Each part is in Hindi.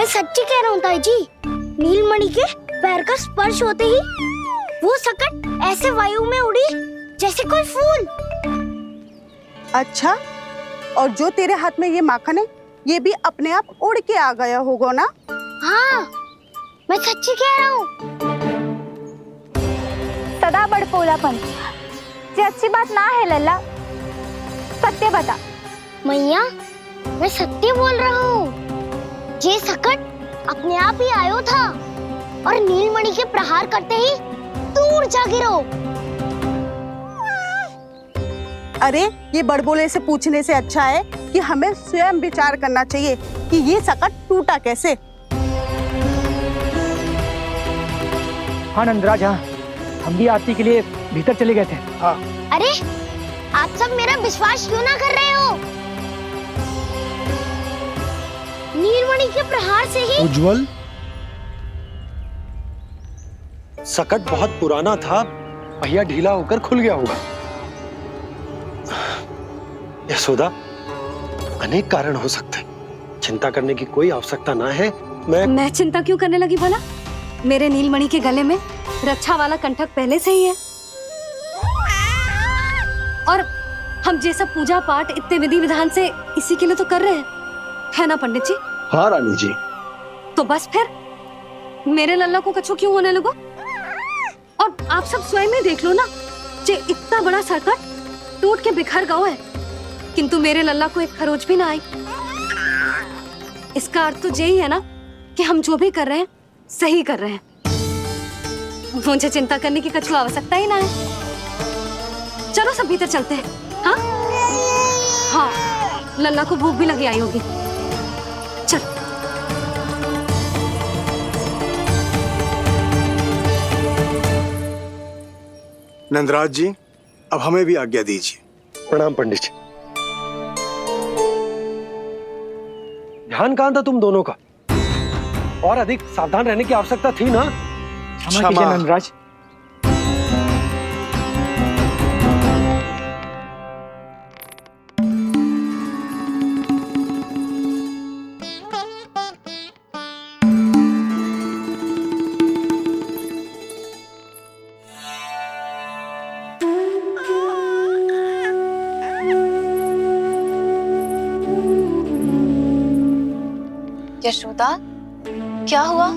मैं सच्ची कह रहा हूँ ताई जी, नीलमणि के पैर का स्पर्श होते ही वो सकट ऐसे वायु में उड़ी जैसे कोई फूल। अच्छा, और जो तेरे हाथ में ये माखन है ये भी अपने आप उड़ के आ गया होगा ना? हाँ, मैं सच्ची कह रहा हूँ। सदा बड़पोलापन, ये अच्छी बात ना है लल्ला, सत्य बता। मैया, मैं सत्य बोल रहा हूँ। ये सकट अपने आप ही आयो था और नीलमणि के प्रहार करते ही दूर जा गिरो। अरे ये बड़बोले से पूछने से अच्छा है कि हमें स्वयं विचार करना चाहिए कि ये सकट टूटा कैसे। हाँ नंदराज, हाँ, हम भी आरती के लिए भीतर चले गए थे। हाँ। अरे आप सब मेरा विश्वास क्यों ना कर रहे हो? नीलमणि के प्रहार से ही उज्जवल, सकट बहुत पुराना था, पहिया ढीला होकर खुल गया होगा। यशोदा, अनेक कारण हो सकते हैं, चिंता करने की कोई आवश्यकता ना है। मैं चिंता क्यों करने लगी भला? मेरे नीलमणि के गले में रक्षा वाला कंठक पहले से ही है, और हम ये सब पूजा पाठ इतने विधि विधान से इसी के लिए तो कर रहे हैं, है ना पंडित जी? हाँ रानी जी। तो बस फिर मेरे लल्ला को कछु क्यों होने लगो? और आप सब स्वयं ही देख लो ना, जे इतना बड़ा सकट टूट के बिखर गया है, किंतु मेरे लल्ला को एक खरोच भी ना आई। इसका अर्थ तो यही है ना कि हम जो भी कर रहे हैं सही कर रहे हैं। मुझे चिंता करने की कछु आवश्यकता ही ना है। चलो सब भीतर चलते हैं। हाँ हाँ, लल्ला को भूख भी लगी आई होगी। चल। नंदराज जी, अब हमें भी आज्ञा दीजिए। प्रणाम पंडित जी। ध्यान कहाँ था तुम दोनों का? और अधिक सावधान रहने की आवश्यकता थी ना? क्षमा कीजिए नंदराज। यशोदा, क्या हुआ?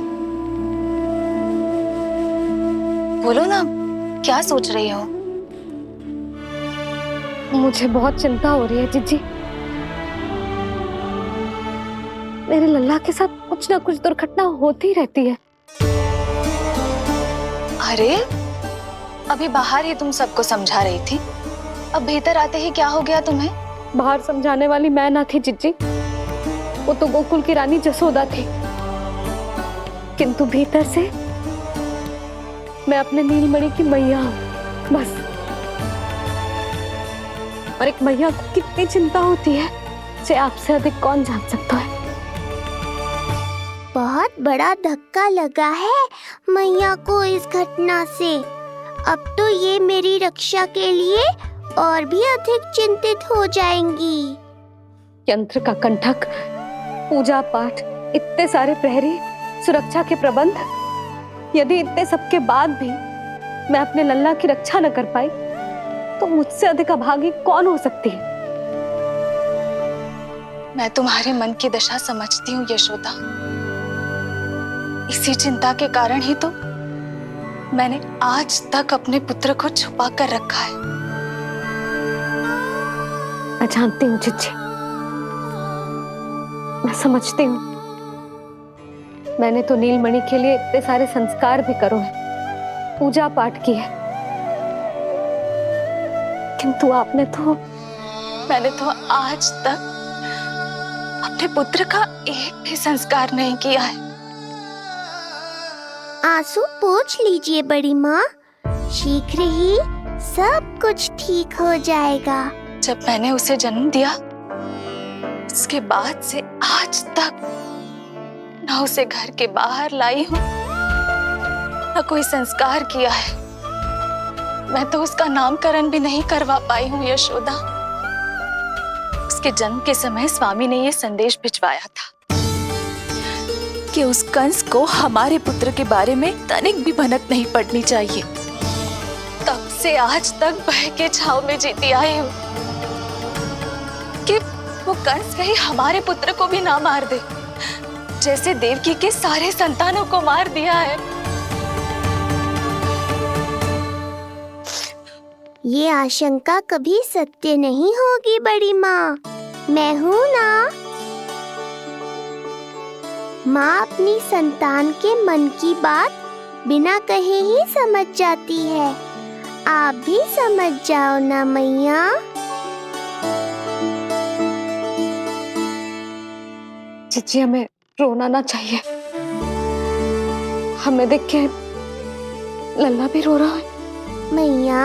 बोलो ना, क्या सोच रही हो? मुझे बहुत चिंता हो रही है जीजी। मेरे लल्ला के साथ कुछ ना कुछ दुर्घटना होती रहती है। अरे, अभी बाहर ही तुम सबको समझा रही थी, अब भीतर आते ही क्या हो गया तुम्हें? बाहर समझाने वाली मैं ना थी जीजी, वो तो गोकुल की रानी जसोदा थी, किंतु भीतर से मैं अपने नीलमणि की मैया हूँ बस। और एक मैया को कितनी चिंता होती है, इसे आपसे अधिक कौन जान सकता है। बहुत बड़ा धक्का लगा है मैया को इस घटना से। अब तो ये मेरी रक्षा के लिए और भी अधिक चिंतित हो जाएंगी। यंत्र का कंठक, पूजा पाठ, इतने सारे प्रहरी, सुरक्षा के प्रबंध, यदि इतने सबके बाद भी मैं अपने लल्ला की रक्षा न कर पाई तो मुझसे अधिक अभागी कौन हो सकती है? मैं तुम्हारे मन की दशा समझती हूँ यशोदा। इसी चिंता के कारण ही तो मैंने आज तक अपने पुत्र को छुपा कर रखा है। मैं जानती हूँ जीजी, मैं समझती हूँ। मैंने तो नीलमणि के लिए इतने सारे संस्कार भी करो है, पूजा पाठ की है, किंतु मैंने तो आज तक अपने पुत्र का एक भी संस्कार नहीं किया है। आंसू पोंछ लीजिए बड़ी माँ, शीघ्र ही सब कुछ ठीक हो जाएगा। जब मैंने उसे जन्म दिया उसके बाद से आज तक न उसे घर के बाहर लाई हूँ, न कोई संस्कार किया है। मैं तो उसका नामकरण भी नहीं करवा पाई हूँ यशोदा। उसके जन्म के समय स्वामी ने ये संदेश भिजवाया था कि उस कंस को हमारे पुत्र के बारे में तनिक भी भनक नहीं पड़नी चाहिए। तब से आज तक भय के छाव में जीती आई हूँ कि वो कंस कहीं हमारे पुत्र को भी ना मार दे, जैसे देवकी के सारे संतानों को मार दिया है। ये आशंका कभी सत्य नहीं होगी बड़ी माँ, मैं हूँ ना। माँ अपनी संतान के मन की बात बिना कहे ही समझ जाती है। आप भी समझ जाओ ना मैया। जीजी, हमें रोना ना चाहिए। हमें देख के लल्ला भी रो रहा है। मैया,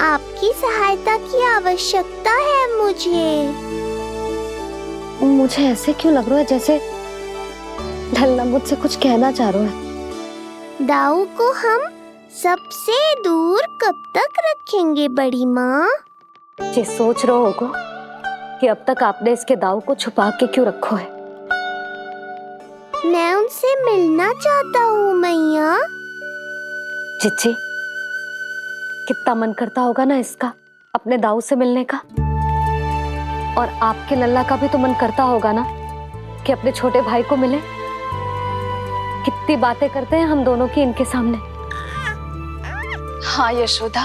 आपकी सहायता की आवश्यकता है मुझे। मुझे ऐसे क्यों लग रहा है जैसे लल्ला मुझसे कुछ कहना चाह रहा है। दाऊ को हम सबसे दूर कब तक रखेंगे बड़ी माँ? ये सोच रहे होगा कि अब तक आपने इसके दाऊ को छुपा के क्यों रखो है। मैं उनसे मिलना चाहता हूँ मैया। जीजी, कितना मन करता होगा ना इसका अपने दाऊ से मिलने का। और आपके लल्ला का भी तो मन करता होगा ना कि अपने छोटे भाई को मिले। कितनी बातें करते हैं हम दोनों की इनके सामने। हाँ यशोदा,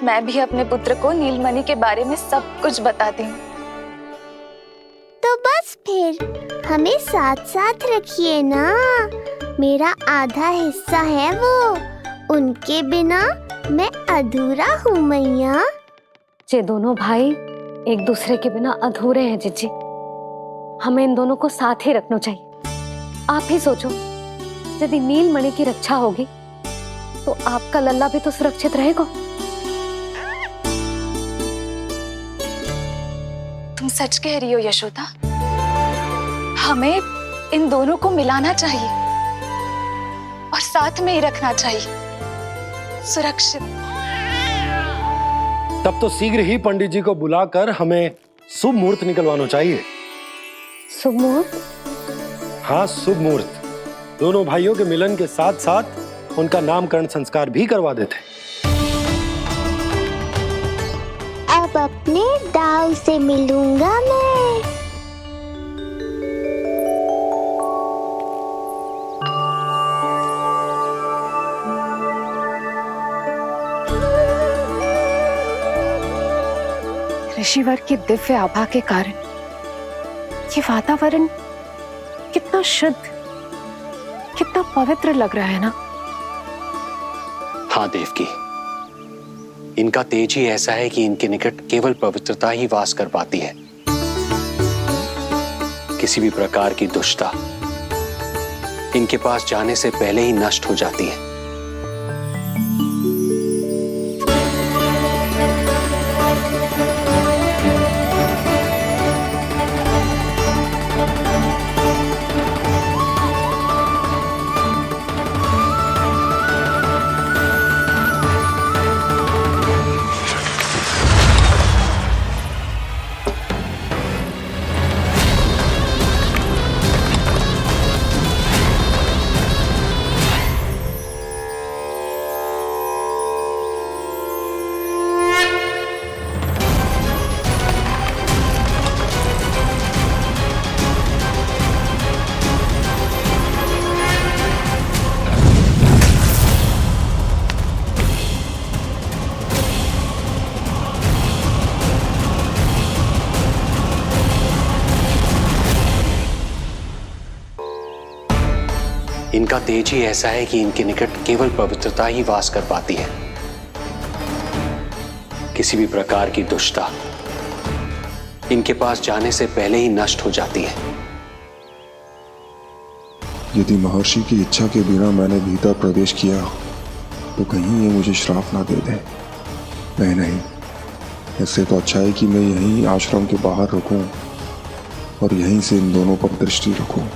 मैं भी अपने पुत्र को नीलमणि के बारे में सब कुछ बताती हूँ। तो बस फिर हमें साथ साथ रखिए ना। मेरा आधा हिस्सा है वो, उनके बिना मैं अधूरा हूँ मैया। ये दोनों भाई एक दूसरे के बिना अधूरे हैं जीजी। हमें इन दोनों को साथ ही रखना चाहिए। आप ही सोचो, यदि नीलमणि की रक्षा होगी तो आपका लल्ला भी तो सुरक्षित रहेगा। तुम सच कह रही हो यशोदा। हमें इन दोनों को मिलाना चाहिए और साथ में ही रखना चाहिए, सुरक्षित। तब तो शीघ्र ही पंडित जी को बुलाकर हमें शुभ मुहूर्त निकलवाना चाहिए। शुभ मुहूर्त? हाँ, शुभ मुहूर्त। दोनों भाइयों के मिलन के साथ साथ उनका नामकरण संस्कार भी करवा देते। अब अपने दाऊ से मिलूंगा मैं। ऋषिवर की दिव्य आभा के कारण ये वातावरण कितना शुद्ध, कितना पवित्र लग रहा है ना। हाँ देवकी, इनका तेज ही ऐसा है कि इनके निकट केवल पवित्रता ही वास कर पाती है। किसी भी प्रकार की दुष्टता इनके पास जाने से पहले ही नष्ट हो जाती है। इनका तेज ही ऐसा है कि इनके निकट केवल पवित्रता ही वास कर पाती है। किसी भी प्रकार की दुष्टता इनके पास जाने से पहले ही नष्ट हो जाती है। यदि महर्षि की इच्छा के बिना मैंने भीतर प्रवेश किया तो कहीं ये मुझे श्राप ना दे दे। नहीं, इससे तो अच्छा है कि मैं यहीं आश्रम के बाहर रुकूं और यहीं से इन दोनों पर दृष्टि रखूं।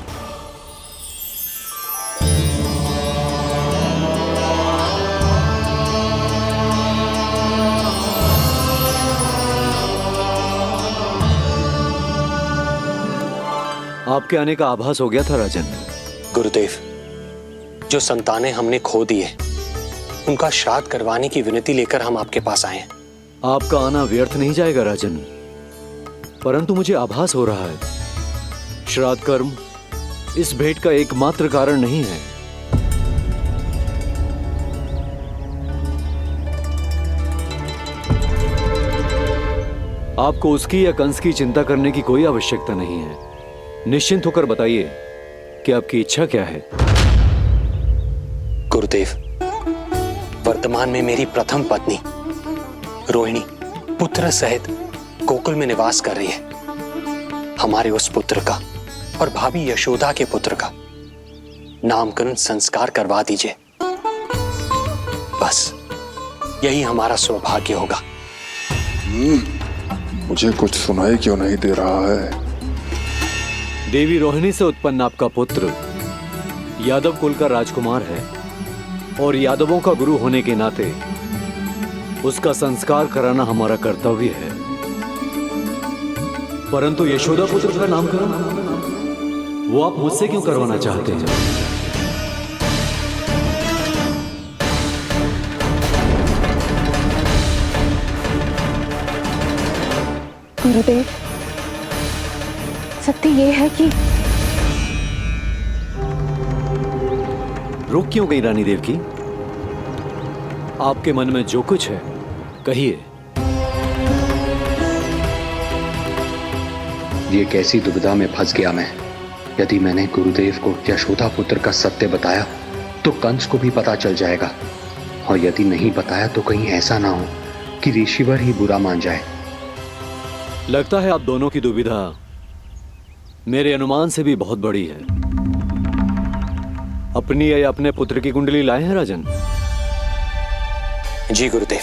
आपके आने का आभास हो गया था राजन। गुरुदेव, जो संतानें हमने खो दी है, उनका श्राद्ध करवाने की विनती लेकर हम आपके पास आए हैं। आपका आना व्यर्थ नहीं जाएगा राजन, परंतु मुझे आभास हो रहा है श्राद्ध कर्म इस भेंट का एकमात्र कारण नहीं है। आपको उसकी या कंस की चिंता करने की कोई आवश्यकता नहीं है। निश्चिंत होकर बताइए कि आपकी इच्छा क्या है। गुरुदेव, वर्तमान में मेरी प्रथम पत्नी रोहिणी पुत्र सहित गोकुल में निवास कर रही है। हमारे उस पुत्र का और भाभी यशोदा के पुत्र का नामकरण संस्कार करवा दीजिए। बस यही हमारा सौभाग्य होगा। मुझे कुछ सुनाई क्यों नहीं दे रहा है? देवी रोहिणी से उत्पन्न आपका पुत्र यादव कुल का राजकुमार है और यादवों का गुरु होने के नाते उसका संस्कार कराना हमारा कर्तव्य है। परंतु यशोदा पुत्र का नामकरण वो आप मुझसे क्यों करवाना चाहते हैं? गुरुदेव, सत्य ये है कि रुक क्यों गई रानी देवकी? आपके मन में जो कुछ है कहिए। ये कैसी दुविधा में फंस गया मैं। यदि मैंने गुरुदेव को यशोदा पुत्र का सत्य बताया तो कंस को भी पता चल जाएगा, और यदि नहीं बताया तो कहीं ऐसा ना हो कि ऋषिवर ही बुरा मान जाए। लगता है आप दोनों की दुविधा मेरे अनुमान से भी बहुत बड़ी है। अपनी या अपने पुत्र की कुंडली लाए हैं राजन? जी गुरुदेव,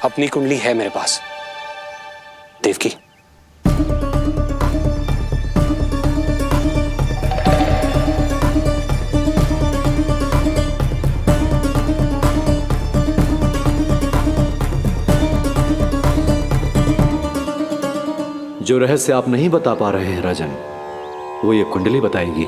अपनी कुंडली है मेरे पास। देवकी, जो रहस्य आप नहीं बता पा रहे हैं राजन, वो ये कुंडली बताएगी।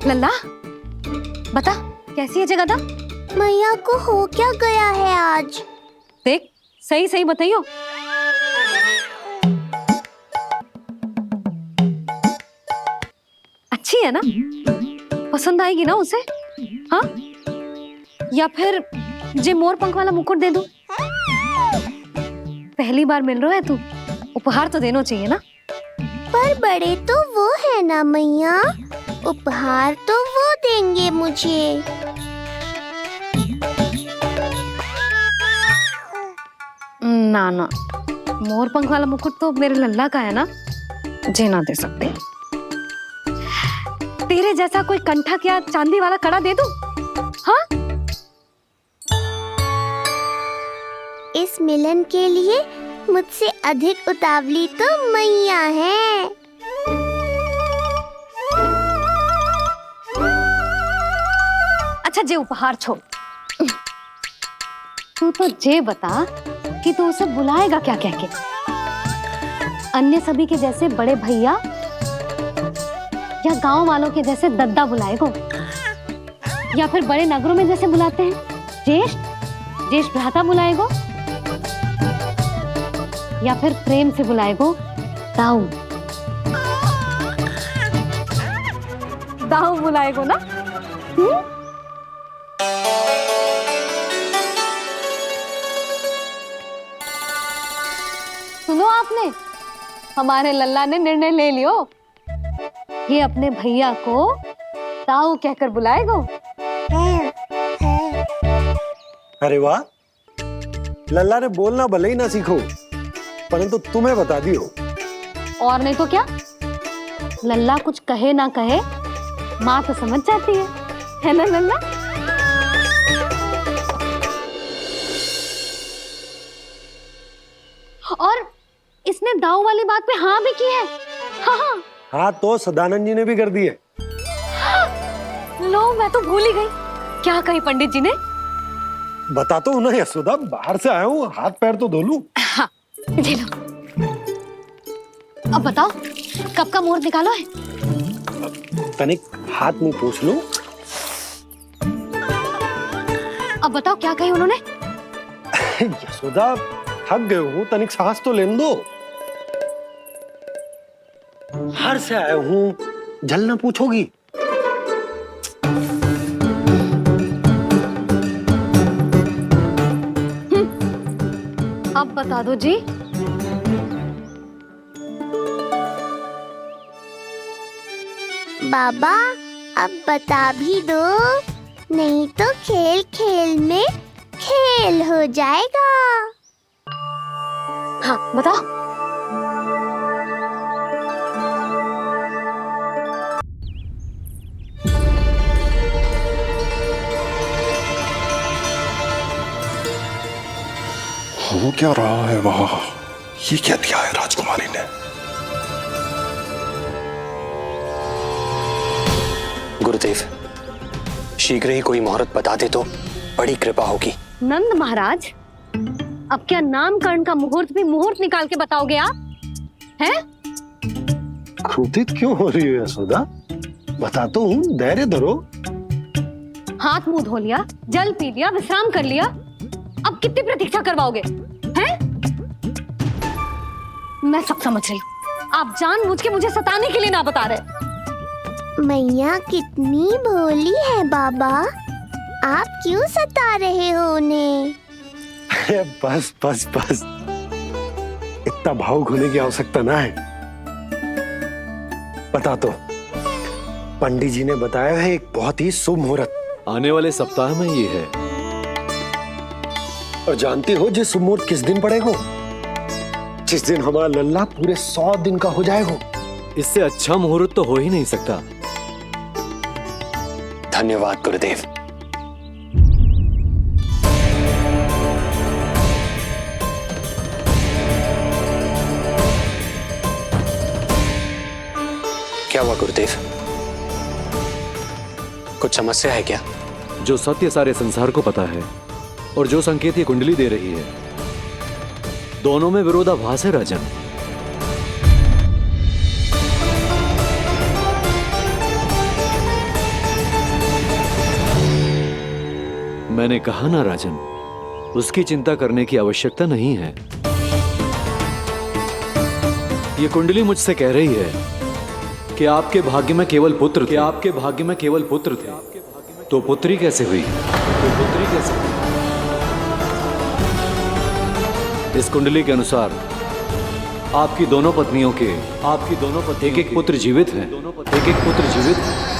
लल्ला, बता कैसी है जगदा? मैया को हो क्या गया है आज? देख, सही सही बताइयो। अच्छी है ना? पसंद आएगी ना उसे? हाँ? या फिर जे मोर पंख वाला मुकुट दे दूं? पहली बार मिल रहा है तू, उपहार तो देना चाहिए ना? पर बड़े तो वो है ना मैया, उपहार तो वो देंगे मुझे। ना ना, मोर पंख वाला मुकुट तो मेरे लल्ला का है ना, जे ना दे सकते। तेरे जैसा कोई कंठक या चांदी वाला कड़ा दे दूं? हाँ? इस मिलन के लिए मुझसे अधिक उतावली तो मैया है। अच्छा, जे उपहार छोड़, तू तो जे बता कि तू उसे बुलाएगा क्या कह के? अन्य सभी के जैसे बड़े भैया या गांव वालों के जैसे दद्दा बुलाएगो, या फिर बड़े नगरों में जैसे बुलाते हैं ज्येष्ठ भ्राता बुलाएगो, या फिर प्रेम से बुलाएगो दाऊ बुलाएगो ना? सुनो आपने, हमारे लल्ला ने निर्णय ले लियो, ये अपने भैया को ताऊ कहकर बुलाएगो। अरे वाह, लल्ला ने बोलना भले ही ना सीखो, परंतु तुम्हें बता दियो। और नहीं तो क्या, लल्ला कुछ कहे ना कहे माँ तो समझ जाती है ना लल्ला? इसने दाऊ वाली बात पे हाँ भी की है। हाँ हाँ तो सदानंद जी ने भी कर दी है। लो, मैं तो भूल ही गई। क्या कही पंडित जी ने? बता तो ना यशोदा, बाहर से आया हूँ, हाथ पैर तो धो लूं। हाँ, ले लो। अब बताओ, कब का मुहूर्त निकालो है? तनिक हाथ मुंह पूछ लूं। अब बताओ क्या कही उन्होंने? यशोदा थक गए हूँ, तनिक सांस तो लेने दो। बाहर से आया हूँ, जलना पूछोगी? अब बता दो जी। बाबा अब बता भी दो, नहीं तो खेल खेल में खेल हो जाएगा। हाँ बताओ। हो क्या रहा है वहां? ये क्या दिया है राजकुमारी ने? गुरुदेव, शीघ्र ही कोई मुहूर्त बता दे तो बड़ी कृपा होगी। नंद महाराज, अब क्या नामकरण का मुहूर्त भी मुहूर्त निकाल के बताओगे आप? हैं? क्रोधित क्यों हो रही हो यशोदा? बताता हूँ, धैर्य धरो। हाथ मुंह धो लिया, जल पी लिया, विश्राम कर लिया, अब कितनी प्रतीक्षा करवाओगे? हैं? मैं सब समझ रही हूँ, आप जानबूझ के मुझे सताने के लिए ना बता रहे। मैया कितनी भोली है बाबा, आप क्यों सता रहे हो उन्हें? बस बस बस, इतना भावुक होने की आवश्यकता ना है। बता तो, पंडित जी ने बताया है एक बहुत ही शुभ मुहूर्त आने वाले सप्ताह में ये है। और जानती हो जिस शुभ मुहूर्त किस दिन पड़ेगा? जिस दिन हमारा लल्ला पूरे 100 दिन का हो जाएगा। इससे अच्छा मुहूर्त तो हो ही नहीं सकता। धन्यवाद गुरुदेव। क्या हुआ गुरुदेव? कुछ समस्या है क्या? जो सत्य सारे संसार को पता है और जो संकेत ये कुंडली दे रही है, दोनों में विरोधाभास है राजन। मैंने कहा ना राजन, उसकी चिंता करने की आवश्यकता नहीं है। ये कुंडली मुझसे कह रही है कि आपके भाग्य में केवल पुत्र थे। आपके भाग्य में केवल पुत्र थे, तो पुत्री कैसे हुई? इस कुंडली के अनुसार आपकी दोनों पत्नियों के एक-एक पुत्र जीवित हैं। एक-एक पुत्र जीवित हैं।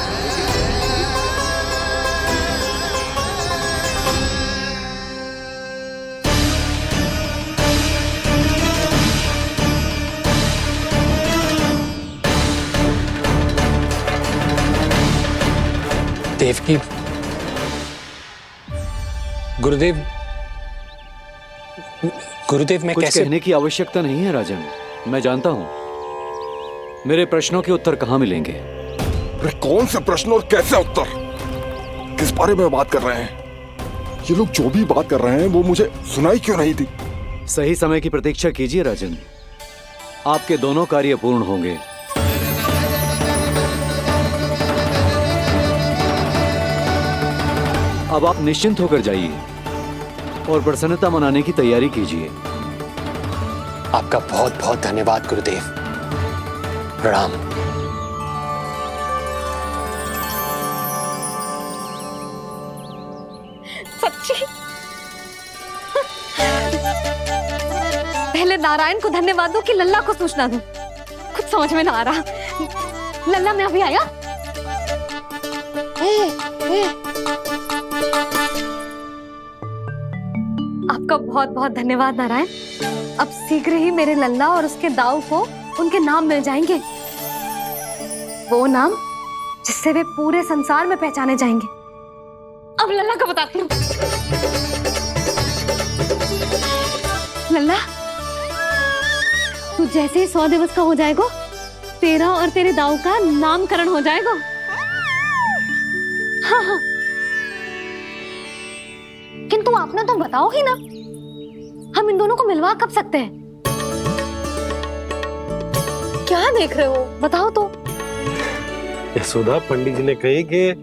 देवकी, गुरुदेव मैं कुछ कैसे? कहने की आवश्यकता नहीं है राजन, मैं जानता हूं मेरे प्रश्नों के उत्तर कहां मिलेंगे। अरे कौन से प्रश्न और कैसे उत्तर? किस बारे में बात कर रहे हैं? ये लोग जो भी बात कर रहे हैं वो मुझे सुनाई क्यों नहीं थी? सही समय की प्रतीक्षा कीजिए राजन, आपके दोनों कार्य पूर्ण होंगे। अब आप निश्चिंत होकर जाइए और प्रसन्नता मनाने की तैयारी कीजिए। आपका बहुत बहुत धन्यवाद गुरुदेव। प्रणाम। सच्ची? पहले नारायण को धन्यवाद दूं कि लल्ला को सूचना दूं? कुछ समझ में ना आ रहा। लल्ला मैं अभी आया। आपका बहुत बहुत धन्यवाद नारायण। अब शीघ्र ही मेरे लल्ला और उसके दाऊ को उनके नाम मिल जाएंगे, वो नाम जिससे वे पूरे संसार में पहचाने जाएंगे। अब लल्ला का बताती हूँ। लल्ला, तू जैसे ही 100 दिवस का हो जाएगा, तेरा और तेरे दाऊ का नामकरण हो जाएगा। हाँ हाँ, किंतु आपने तो बताओ ही ना, हम इन दोनों को मिलवा कब सकते हैं? क्या देख रहे हो, बताओ तो। यशोदा, पंडित जी ने कही कि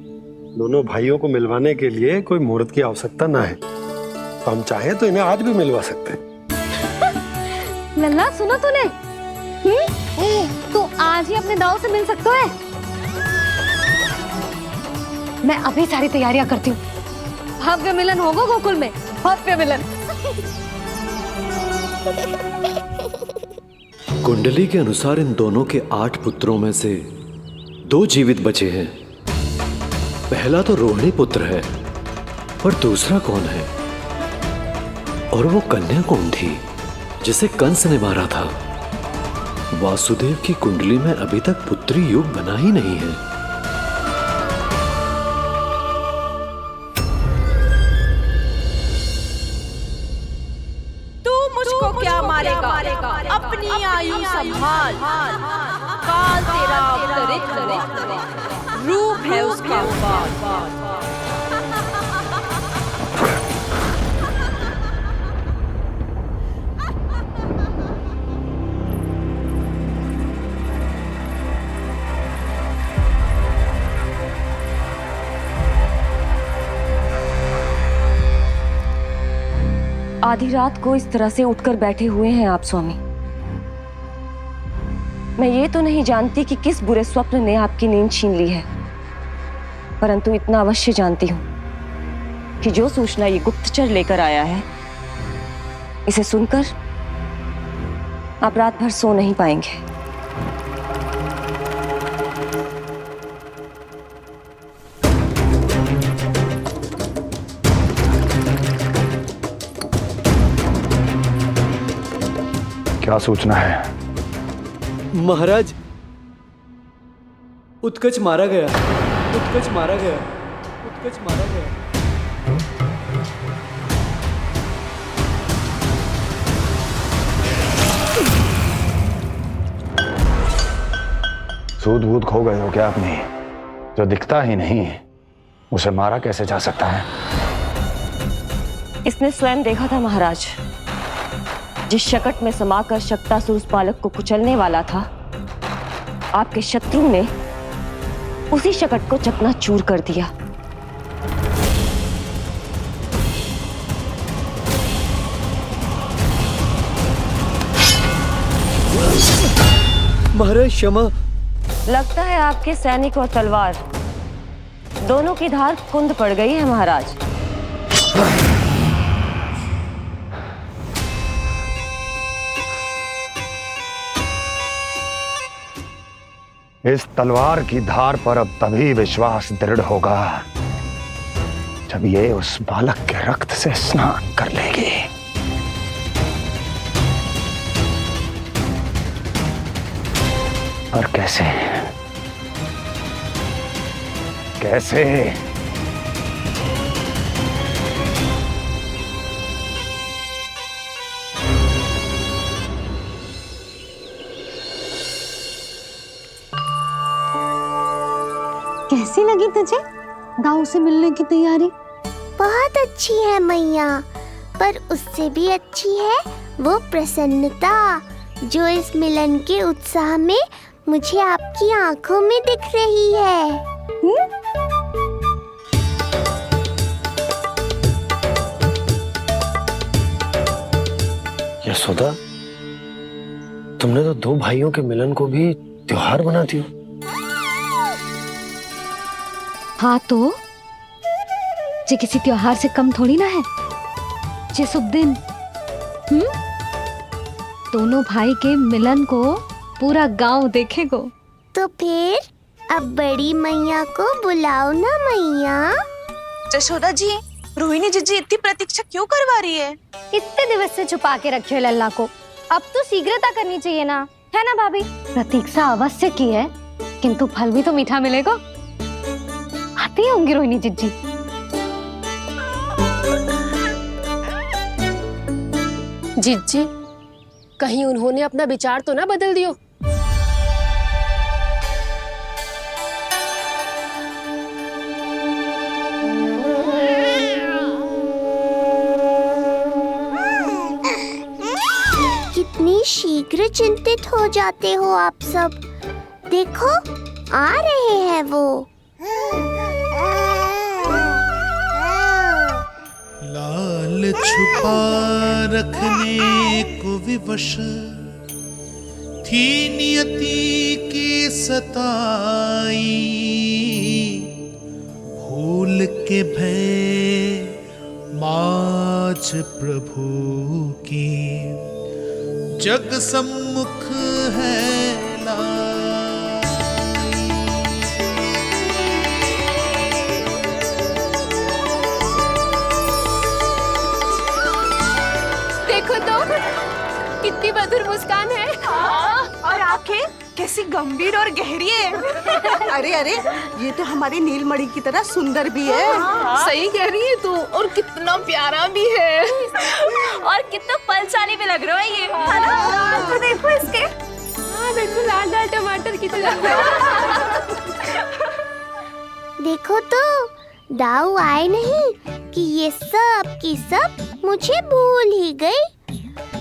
दोनों भाइयों को मिलवाने के लिए कोई मुहूर्त की आवश्यकता ना है, तो हम चाहे तो इन्हें आज भी मिलवा सकते हैं। लल्ला, सुनो तूने, तू आज ही अपने दाऊ से मिल सकते है। मैं अभी सारी तैयारियां करती हूँ। भव्य मिलन होगा गोकुल में, भव्य मिलन। कुंडली के अनुसार इन दोनों के 8 पुत्रों में से 2 जीवित बचे हैं। पहला तो रोहिणी पुत्र है, पर दूसरा कौन है? और वो कन्या कौन थी जिसे कंस ने मारा था? वासुदेव की कुंडली में अभी तक पुत्री योग बना ही नहीं है। तू मुझको क्या मारेगा? अपनी आयु संभाल, काल तेरा अवतरित रूप है उसका। आधी रात को इस तरह से उठकर बैठे हुए हैं आप स्वामी। मैं ये तो नहीं जानती कि किस बुरे स्वप्न ने आपकी नींद छीन ली है, परंतु इतना अवश्य जानती हूँ कि जो सूचना ये गुप्तचर लेकर आया है, इसे सुनकर आप रात भर सो नहीं पाएंगे। क्या सूचना है? महाराज, उत्कच मारा गया, उत्कच मारा गया, उत्कच मारा गया। सूद वूद खो गए हो क्या अपनी? जो दिखता ही नहीं उसे मारा कैसे जा सकता है? इसने स्वयं देखा था महाराज। जिस शकट में समाकर शक्तासुर उस बालक को कुचलने वाला था, आपके शत्रु ने उसी शकट को चकनाचूर कर दिया। महाराज क्षमा। लगता है आपके सैनिक और तलवार दोनों की धार कुंद पड़ गई है महाराज। इस तलवार की धार पर अब तभी विश्वास दृढ़ होगा जब ये उस बालक के रक्त से स्नान कर लेगी। और कैसे? कैसे? कैसी लगी तुझे दाऊ से मिलने की तैयारी? बहुत अच्छी है मैया, पर उससे भी अच्छी है वो प्रसन्नता जो इस मिलन के उत्साह में मुझे आपकी आंखों में दिख रही है। यशोदा, तुमने तो 2 भाइयों के मिलन को भी त्योहार बना दिया। हाँ तो ये किसी त्योहार से कम थोड़ी ना है। ये शुभ दिन दोनों भाई के मिलन को पूरा गांव देखेगा। तो फिर अब बड़ी मैया को बुलाओ ना मैया। यशोदा जी, रोहिणी जीजी इतनी प्रतीक्षा क्यों करवा रही है? इतने दिवस से छुपा के रखे हो लल्ला को, अब तो शीघ्रता करनी चाहिए ना, है ना भाभी? प्रतीक्षा अवश्य की है, किंतु फल भी तो मीठा मिलेगा। आती होंगी रोहिणी जीजी। जीजी, कहीं उन्होंने अपना विचार तो ना बदल दियो। कितनी शीघ्र चिंतित हो जाते हो आप सब। देखो आ रहे हैं वो। लाल छुपा रखने को विवश थी नियति की सताई, भूल के भय माज प्रभु की जग सम्मुख है देखो तो कितनी मधुर मुस्कान है। और आंखें कैसी गंभीर और गहरी है। अरे अरे ये तो हमारी नीलमणि की तरह सुंदर भी है। सही कह रही है तू, और कितना प्यारा भी है। और कितना पलसानी भी लग रहा है ये, है ना? तो देखो इसके। हाँ बिल्कुल लाल लाल टमाटर की तरह। देखो तो दाऊ आए नहीं कि ये सब की सब मुझे भूल ही गई।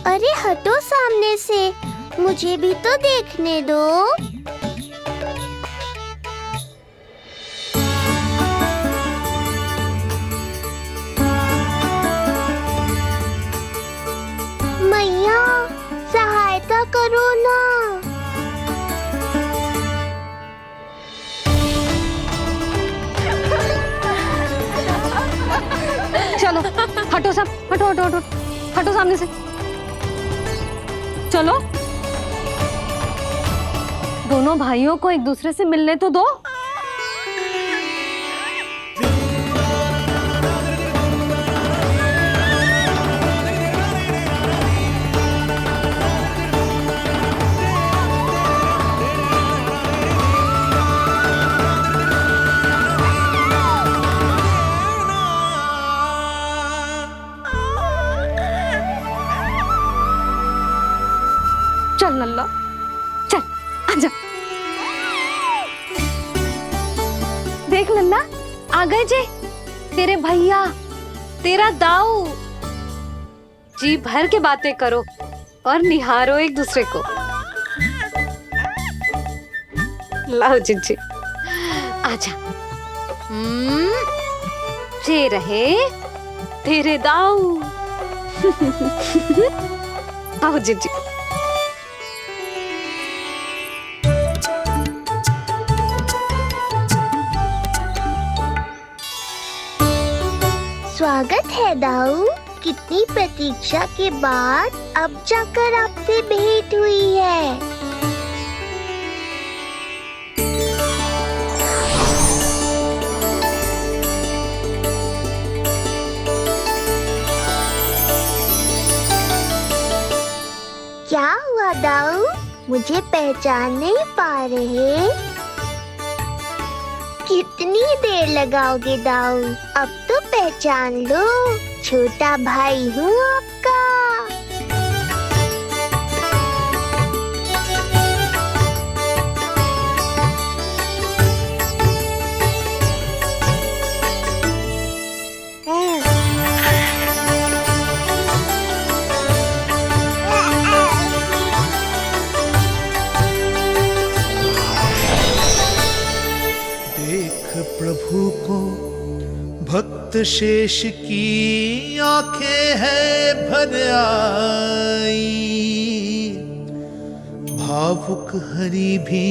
अरे हटो सामने से, मुझे भी तो देखने दो। मैया सहायता करो ना। चलो हटो सब, हटो हटो हटो हटो सामने से। चलो दोनों भाइयों को एक दूसरे से मिलने तो दो। चल लल्ला चल आजा। देख लल्ला आ गए जे तेरे भैया, तेरा दाऊ। जी भर के बातें करो और निहारो एक दूसरे को। लाओ जिज्जी आजा। जे रहे तेरे दाऊ। आओ जिज्जी। स्वागत है दाऊ। कितनी प्रतीक्षा के बाद अब जाकर आपसे भेंट हुई है। क्या हुआ दाऊ, मुझे पहचान नहीं पा रहे? कितनी देर लगाओगे दाऊ? अब तो पहचान लो, छोटा भाई हूँ आपका। प्रभु को भक्त शेष की आंखें है भर आई, भावुक हरि भी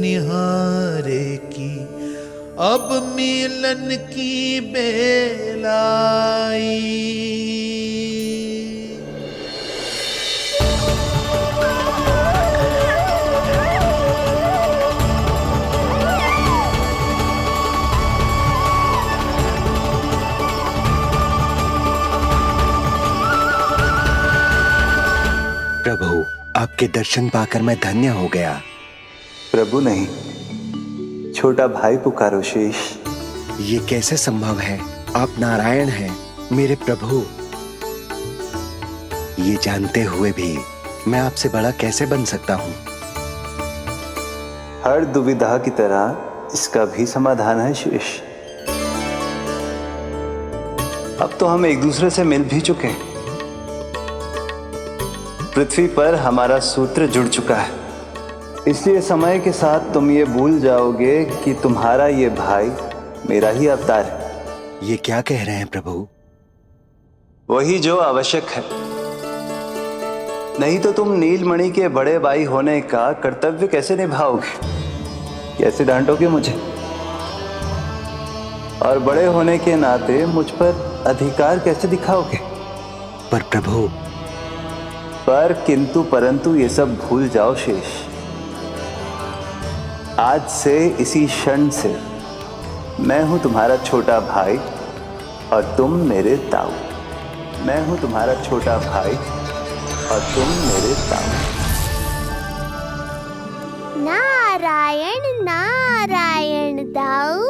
निहारे की अब मिलन की बेलाई। प्रभु आपके दर्शन पाकर मैं धन्य हो गया। प्रभु नहीं, छोटा भाई पुकारो शेष। ये कैसे संभव है? आप नारायण हैं मेरे प्रभु। ये जानते हुए भी मैं आपसे बड़ा कैसे बन सकता हूँ? हर दुविधा की तरह इसका भी समाधान है शेष। अब तो हम एक दूसरे से मिल भी चुके हैं। पृथ्वी पर हमारा सूत्र जुड़ चुका है, इसलिए समय के साथ तुम ये भूल जाओगे कि तुम्हारा ये भाई मेरा ही अवतार है। ये क्या कह रहे हैं प्रभु? वही जो आवश्यक है। नहीं तो तुम नीलमणि के बड़े भाई होने का कर्तव्य कैसे निभाओगे? कैसे डांटोगे मुझे? और बड़े होने के नाते मुझ पर अधिकार कैसे दिखाओगे? पर प्रभु। पर किंतु परंतु ये सब भूल जाओ शेष। आज से इसी क्षण से मैं हूं तुम्हारा छोटा भाई और तुम मेरे ताऊ। मैं हूं तुम्हारा छोटा भाई और तुम मेरे ताऊ। नारायण नारायण दाऊ।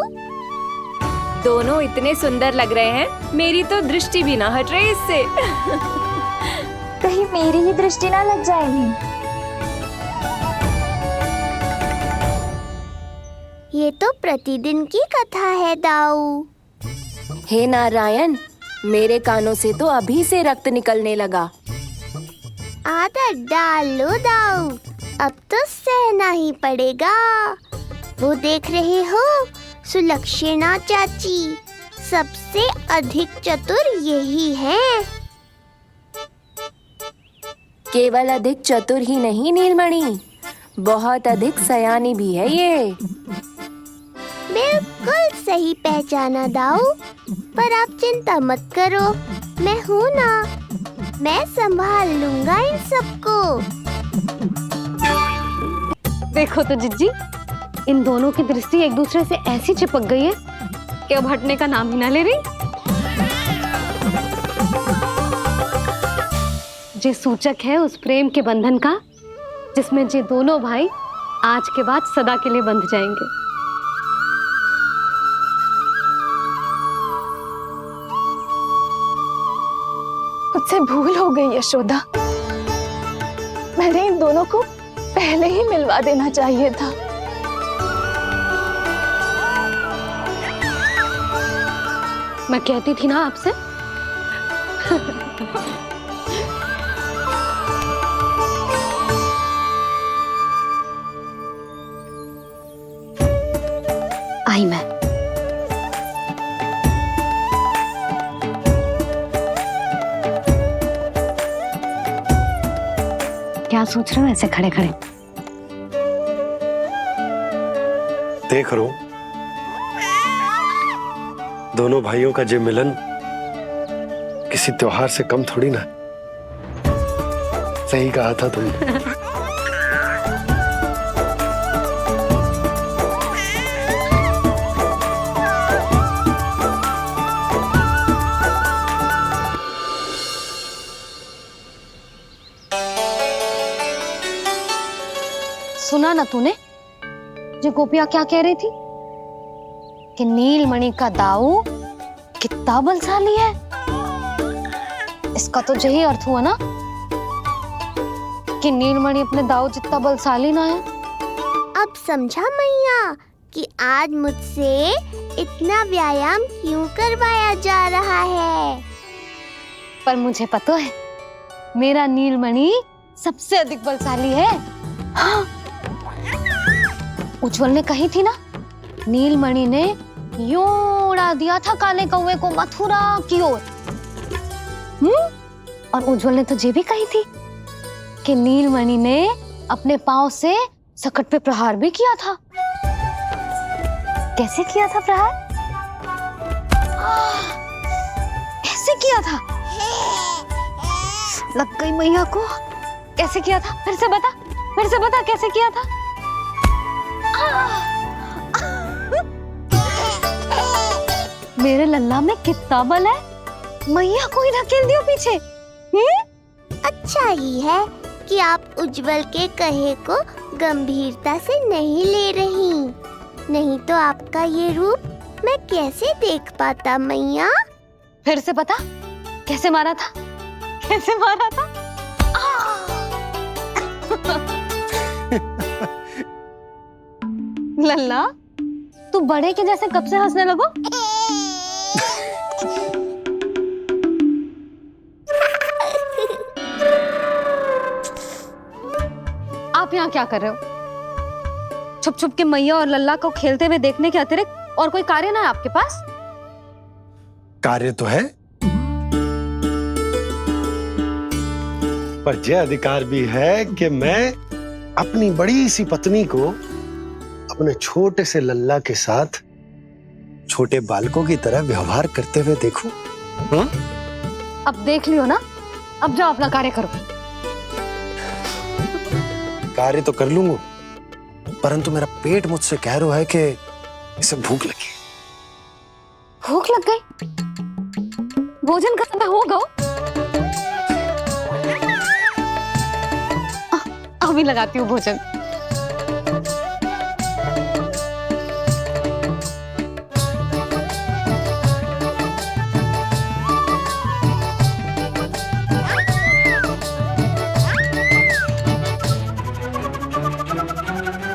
दोनों इतने सुंदर लग रहे हैं, मेरी तो दृष्टि भी ना हट रही इससे। कहीं मेरी ही दृष्टि ना लग जाएगी। ये तो प्रतिदिन की कथा है दाऊ। हे नारायण, मेरे कानों से तो अभी से रक्त निकलने लगा। आदत डाल लो दाऊ, अब तो सहना ही पड़ेगा। वो देख रहे हो, सुलक्षणा चाची सबसे अधिक चतुर यही है। केवल अधिक चतुर ही नहीं नीलमणि, बहुत अधिक सयानी भी है ये। बिल्कुल सही पहचाना दाऊ, पर आप चिंता मत करो, मैं हूँ ना, मैं संभाल लूंगा इन सबको। देखो तो जिज्जी, इन दोनों की दृष्टि एक दूसरे से ऐसी चिपक गई है कि अब हटने का नाम ही ना ले रही। ये सूचक है उस प्रेम के बंधन का जिसमें ये दोनों भाई आज के बाद सदा के लिए बंध जाएंगे। मुझसे भूल हो गई यशोदा, मैंने इन दोनों को पहले ही मिलवा देना चाहिए था। मैं कहती थी ना आपसे। आई मैं। क्या सोच रहे हो ऐसे खड़े खड़े? देख रहा हूं दोनों भाइयों का ये मिलन किसी त्योहार से कम थोड़ी ना। सही कहा था तुमने। सुना ना तूने जो गोपिया क्या कह रही थी कि नीलमणि का दाऊ कितना बलशाली है। इसका तो यही अर्थ हुआ ना कि नीलमणि अपने दाऊ जितना बलशाली ना है। अब समझा मैया कि आज मुझसे इतना व्यायाम क्यों करवाया जा रहा है। पर मुझे पता है मेरा नीलमणि सबसे अधिक बलशाली है। हाँ। उज्जवल ने कही थी ना, नीलमणि ने यूं उड़ा दिया था काले कौवे को मथुरा की ओर। और उज्जवल ने तो ये भी कही थी कि नीलमणि ने अपने पांव से सकट पे प्रहार भी किया था। कैसे किया था प्रहार? कैसे किया था? लग गई मैया को। कैसे किया था? फिर से बता कैसे किया था? मेरे लल्ला में कितना बल है। मैया को ही धकेल दियो पीछे। अच्छा ही है कि आप उज्जवल के कहे को गंभीरता से नहीं ले रही, नहीं तो आपका ये रूप मैं कैसे देख पाता मैया। फिर से बता कैसे मारा था? कैसे मारा था? लल्ला, तू बड़े के जैसे कब से हंसने लगो? आप यहाँ क्या कर रहे हो? छुप छुप के मैया और लल्ला को खेलते हुए देखने के अतिरिक्त और कोई कार्य ना है आपके पास? कार्य तो है, पर यह अधिकार भी है कि मैं अपनी बड़ी सी पत्नी को अपने छोटे से लल्ला के साथ छोटे बालकों की तरह व्यवहार करते हुए देखूं। अब देख लियो ना, अब जाओ अपना कार्य करो। कार्य तो कर लूंगा, परंतु मेरा पेट मुझसे कह रहा है कि इसे भूख लगी। भूख लग गई? भोजन का समय होगा। अभी लगाती हूँ भोजन।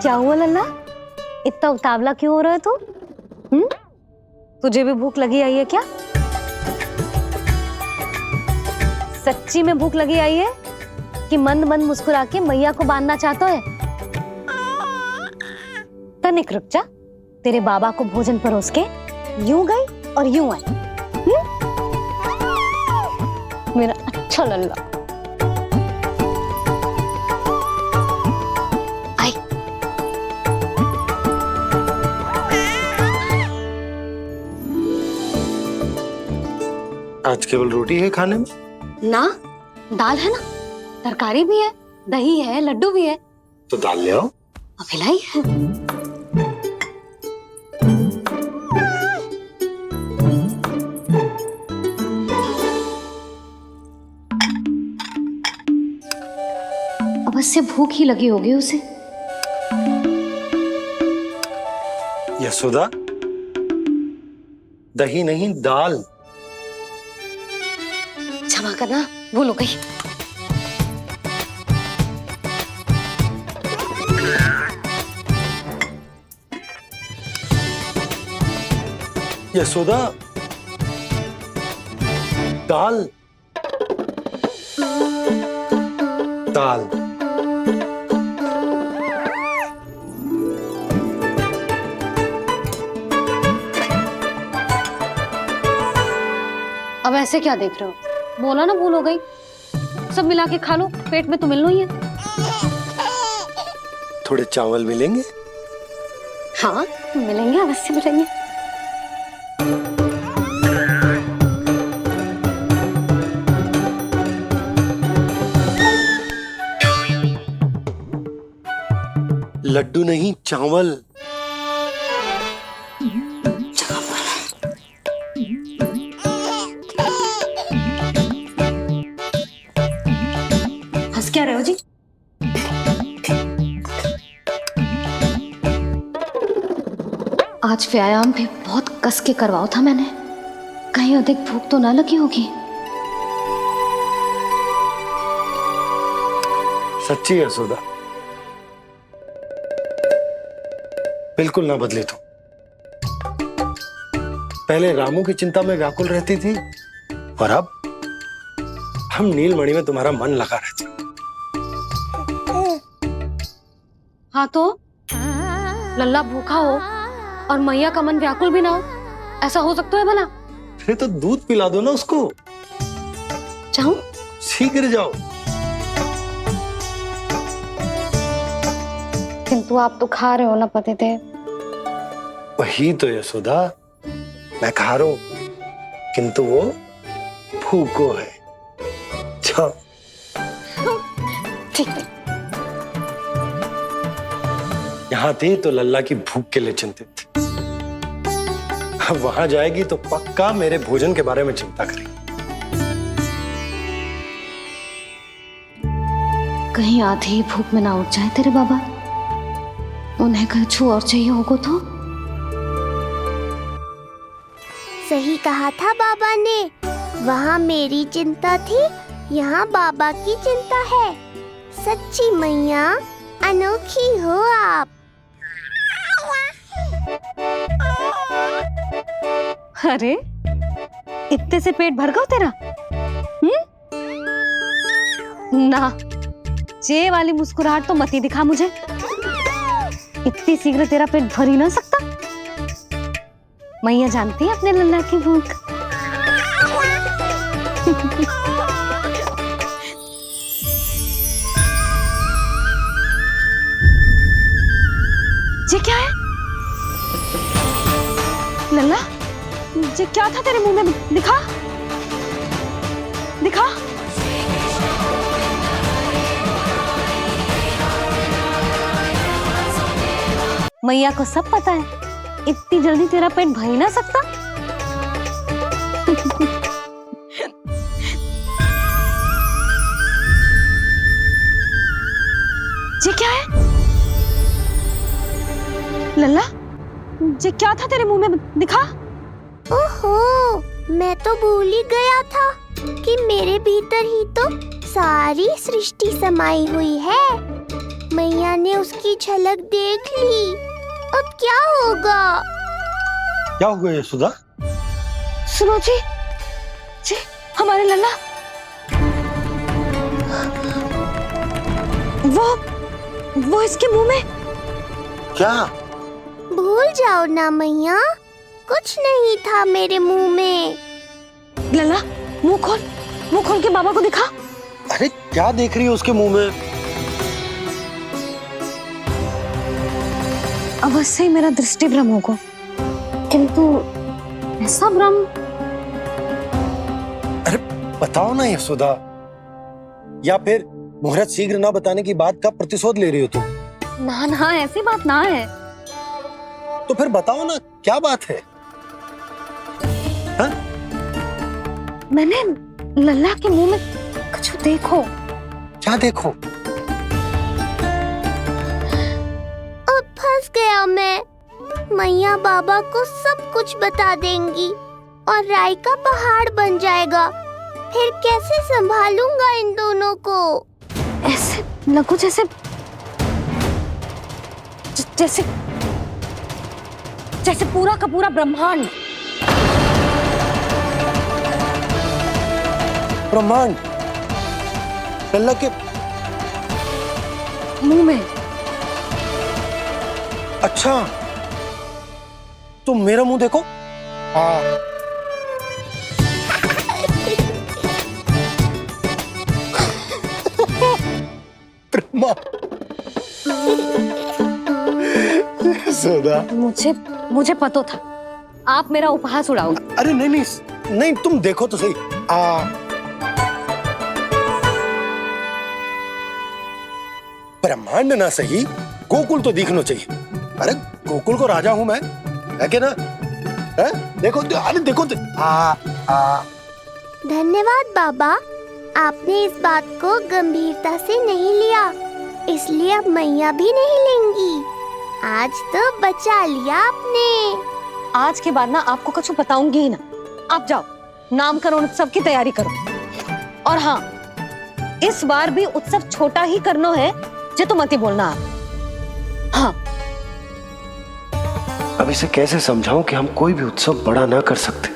क्या हुआ लल्ला, इतना उतावला क्यों हो रहा है तू? तुझे भी भूख लगी आई है क्या? सच्ची में भूख लगी आई है कि मंद मंद मुस्कुरा के मैया को बांधना चाहता है? तनिक रुक जा, तेरे बाबा को भोजन परोस के यूं गई और यूं आई। मेरा अच्छा लल्ला। आज केवल रोटी है खाने में? ना, दाल है ना, तरकारी भी है, दही है, लड्डू भी है। तो दाल ले आओ। अभी लाई है। अवश्य भूख ही लगी होगी उसे। यशोदा, दही नहीं दाल। क्षमा करना, भूल हो गई। यशोदा, दाल दाल। अब ऐसे क्या देख रहे हो? बोला ना भूल हो गई। सब मिला के खा लो, पेट में तो मिलना ही है। थोड़े चावल मिलेंगे? हाँ मिलेंगे, अवश्य मिलेंगे। लड्डू नहीं, चावल। हंस क्या रहे हो जी? आज व्यायाम भी बहुत कस के करवाओ था मैंने, कहीं अधिक भूख तो ना लगी होगी। सच्ची यशोदा, बिल्कुल ना बदले तुम। पहले रामू की चिंता में व्याकुल रहती थी और अब हम नीलमणि में तुम्हारा मन लगा रहता। हाँ तो लल्ला भूखा हो और मैया का मन व्याकुल भी ना हो, ऐसा हो सकता है भला? फिर तो दूध पिला दो ना उसको। जाऊं? शीघ्र जाओ। किंतु आप तो खा रहे हो ना पतिदेव। वही तो यशोदा, मैं खा रहा हूं, किंतु वो भूखो है। जाओ। ठीक है। यहाँ थी तो लल्ला की भूख के लिए चिंतित थी, अब वहां जाएगी तो पक्का मेरे भोजन के बारे में चिंता करेगी। कहीं आधी भूख में ना उठ जाए तेरे बाबा, उन्हें कुछ और चाहिए होगा तो? सही कहा था बाबा ने, वहाँ मेरी चिंता थी, यहाँ बाबा की चिंता है। सच्ची मैया, अनोखी हो आप। अरे इतने से पेट भर गया तेरा? ना, ये वाली मुस्कुराहट तो मत ही दिखा मुझे। इतनी शीघ्र तेरा पेट भर ही ना सकता। मैया जानती है अपने लल्ला की भूख। ये क्या है लल्ला? ये क्या था तेरे मुंह में? दिखा दिखा। मैया को सब पता है, इतनी जल्दी तेरा पेट भर ही ना सकता। ये क्या है लल्ला? ये क्या था तेरे मुंह में? दिखा। ओहो, मैं तो भूल ही गया था कि मेरे भीतर ही तो सारी सृष्टि समाई हुई है। मैया ने उसकी झलक देख ली। अब क्या होगा? क्या हुआ यशोदा? सुनो जी, जी हमारे लल्ला वो इसके मुंह में। क्या? भूल जाओ ना मैया, कुछ नहीं था मेरे मुंह में। लल्ला मुंह खोल के बाबा को दिखा। अरे क्या देख रही है उसके मुंह में? अवश्य ही मेरा दृष्टि भ्रम होगा, किंतु ऐसा भ्रम। अरे बताओ ना यशोदा, या फिर मुहूर्त शीघ्र ना बताने की बात का प्रतिशोध ले रही हो तुम? ना ना, ऐसी बात ना है। तो फिर बताओ ना क्या बात है? हा? मैंने लल्ला के मुंह में कुछ देखो। क्या देखो? अब फंस गया मैं। मैया बाबा को सब कुछ बता देंगी और राय का पहाड़ बन जाएगा। फिर कैसे संभालूंगा इन दोनों को? ऐसे लगो जैसे जैसे जैसे पूरा का पूरा ब्रह्मांड। ब्रह्मांड लल्ला के मुंह में? अच्छा, तुम मेरा मुंह देखो। मुझे पता था आप मेरा उपहास उड़ाओगे। अरे नहीं, तुम देखो तो सही। ब्रह्मांड ना सही, गोकुल तो दिखना चाहिए। अरे गोकुल को राजा हूं मैं, है कि ना? है? देखो, अरे देखो तो। धन्यवाद बाबा, आपने इस बात को गंभीरता से नहीं लिया, इसलिए अब मैया भी नहीं लेंगी। आज तो बचा लिया आपने। आज के बाद ना आपको कुछ बताऊंगी ही ना। आप जाओ, नामकरण उत्सव की तैयारी करो। और हाँ, इस बार भी उत्सव छोटा ही करना है, जो तो मत ही बोलना आप। हाँ। अब इसे कैसे समझाऊं कि हम कोई भी उत्सव बड़ा ना कर सकते?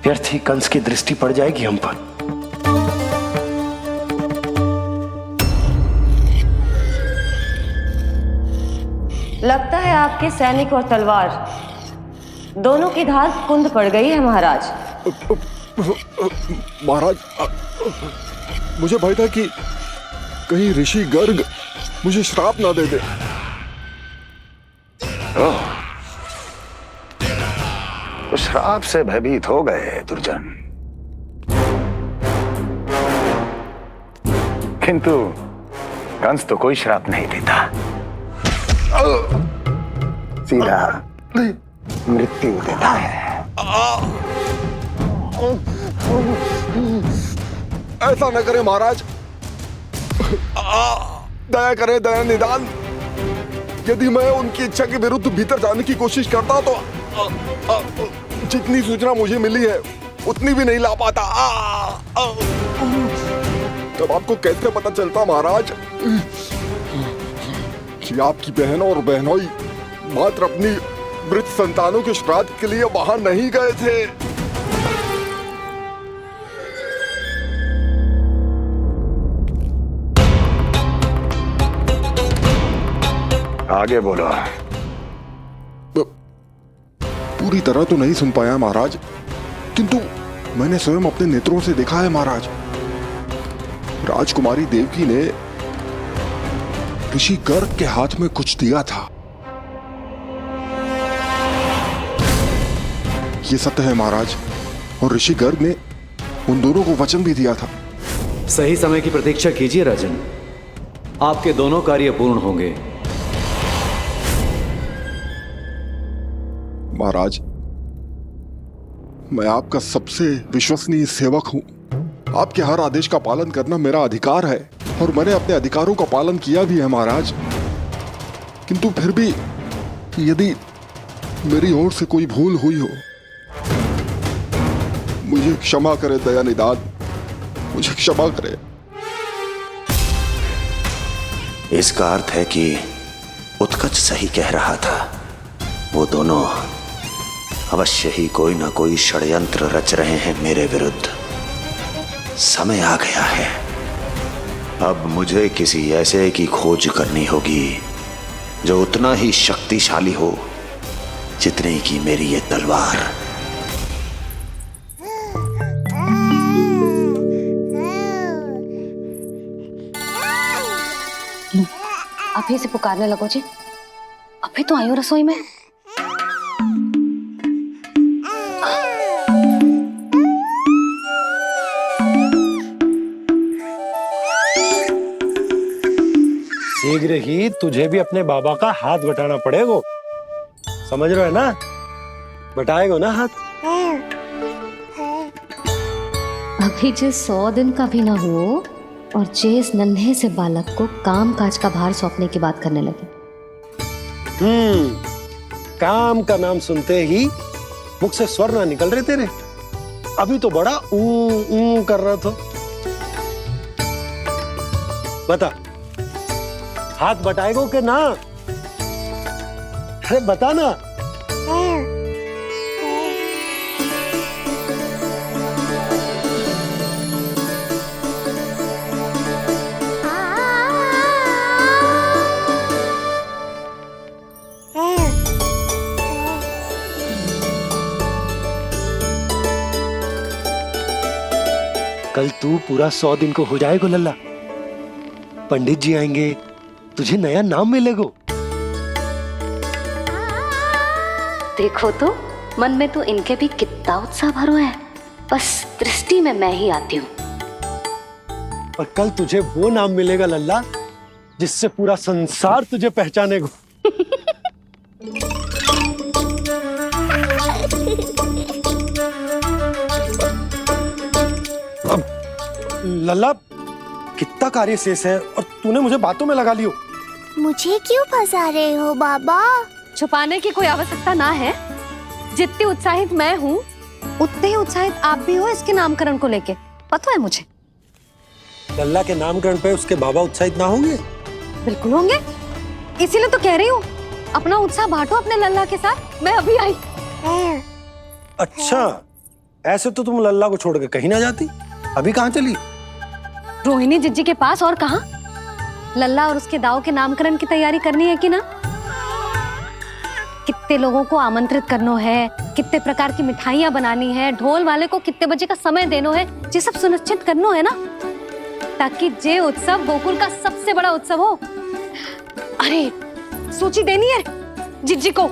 व्यर्थ ही कंस की दृष्टि पड़ जाएगी हम पर। लगता है आपके सैनिक और तलवार दोनों की धार कुंद पड़ गई है महाराज। महाराज, मुझे भय था कि कहीं ऋषि गर्ग मुझे श्राप ना दे दे। तो श्राप से भयभीत हो गए दुर्जन, किंतु कंस तो कोई श्राप नहीं देता, सीधा मृत्यु देता है। ऐसा न करे महाराज, दया करे, दया निदान। यदि मैं उनकी इच्छा के विरुद्ध भीतर जाने की कोशिश करता तो जितनी सूचना मुझे मिली है उतनी भी नहीं ला पाता। तब आपको कैसे पता चलता महाराज कि आपकी बहन और बहनोई मात्र अपनी मृत संतानों के श्राद्ध के लिए वहां नहीं गए थे? आगे बोलो। पूरी तरह तो नहीं सुन पाया महाराज, किंतु मैंने स्वयं अपने नेत्रों से देखा है महाराज। राजकुमारी देवकी ने ऋषि गर्ग के हाथ में कुछ दिया था। ये सत्य है महाराज, और ऋषि गर्ग ने उन दोनों को वचन भी दिया था। सही समय की प्रतीक्षा कीजिए राजन, आपके दोनों कार्य पूर्ण होंगे। महाराज, मैं आपका सबसे विश्वसनीय सेवक हूं। आपके हर आदेश का पालन करना मेरा अधिकार है, और मैंने अपने अधिकारों का पालन किया भी है महाराज। किंतु फिर भी यदि मेरी ओर से कोई भूल हुई हो, मुझे क्षमा करे दयानिधान, मुझे क्षमा करे। इसका अर्थ है कि उत्कच सही कह रहा था। वो दोनों अवश्य ही कोई ना कोई षड्यंत्र रच रहे हैं मेरे विरुद्ध। समय आ गया है, अब मुझे किसी ऐसे की खोज करनी होगी जो उतना ही शक्तिशाली हो जितनी की मेरी ये तलवार। अभी से पुकारने लगो जी, अभी तो आई हूँ रसोई में। शीघ्र ही तुझे भी अपने बाबा का हाथ बटाना पड़ेगा, समझ रहे हो ना? बटाएगा ना हाथ? अभी जो 100 दिन का भी ना हो और जिस नन्हे से बालक को काम काज का भार सौंपने की बात करने लगे। काम का नाम सुनते ही मुख से स्वर ना निकल रहे तेरे। अभी तो बड़ा ऊ कर रहा था। बता, हाथ बटाएगो के ना? अरे बता ना। कल तू पूरा 100 दिन को हो जाएगा लल्ला। पंडित जी आएंगे, तुझे नया नाम मिलेगा। देखो तो मन में तो इनके भी कितना उत्साह भरो है, बस दृष्टि में मैं ही आती हूँ। और कल तुझे वो नाम मिलेगा लल्ला जिससे पूरा संसार तुझे पहचानेगा। अब लल्ला, कितना कार्य शेष है और तूने मुझे बातों में लगा लियो। मुझे क्यों फंसा रहे हो बाबा? छुपाने की कोई आवश्यकता ना है। जितनी उत्साहित मैं हूँ उतने ही उत्साहित आप भी हो इसके नामकरण को लेके, पता है मुझे। लल्ला के नामकरण पे उसके बाबा उत्साहित ना होंगे? बिल्कुल होंगे, इसीलिए तो कह रही हूँ अपना उत्साह बांटो अपने लल्ला के साथ। मैं अभी आई। अच्छा, ऐसे तो तुम लल्ला को छोड़ के कहीं ना जाती। अभी कहाँ चली? रोहिणी जिज्जी के पास, और कहाँ? लल्ला और उसके दाऊ के नामकरण की तैयारी करनी है कि ना? कितने लोगों को आमंत्रित करना है, कितने प्रकार की मिठाइयां बनानी है, ढोल वाले को कितने बजे का समय देना है, ये सब सुनिश्चित करना है ना, ताकि जे उत्सव गोकुल का सबसे बड़ा उत्सव हो। अरे सूची देनी है जिज्जी को।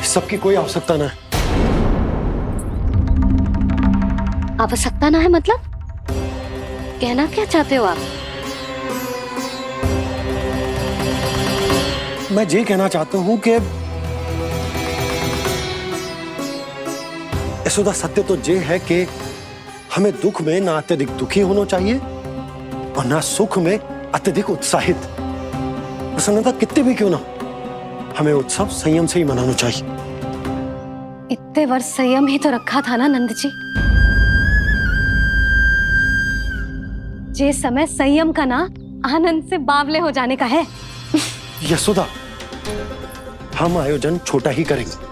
सबकी कोई आवश्यकता ना है। आवश्यकता ना है मतलब? कहना क्या चाहते हो आप? मैं ये कहना चाहता हूं कि यशोदा, सत्य तो ये है कि हमें दुख में ना अत्यधिक दुखी होना चाहिए और ना सुख में अत्यधिक उत्साहित, प्रसन्नता कितने भी क्यों ना, हमें उत्सव संयम से ही मनाना चाहिए। इतने वर्ष संयम ही तो रखा था ना नंद जी। ये समय संयम का ना आनंद से बावले हो जाने का है। यशोदा, हम आयोजन छोटा ही करेंगे।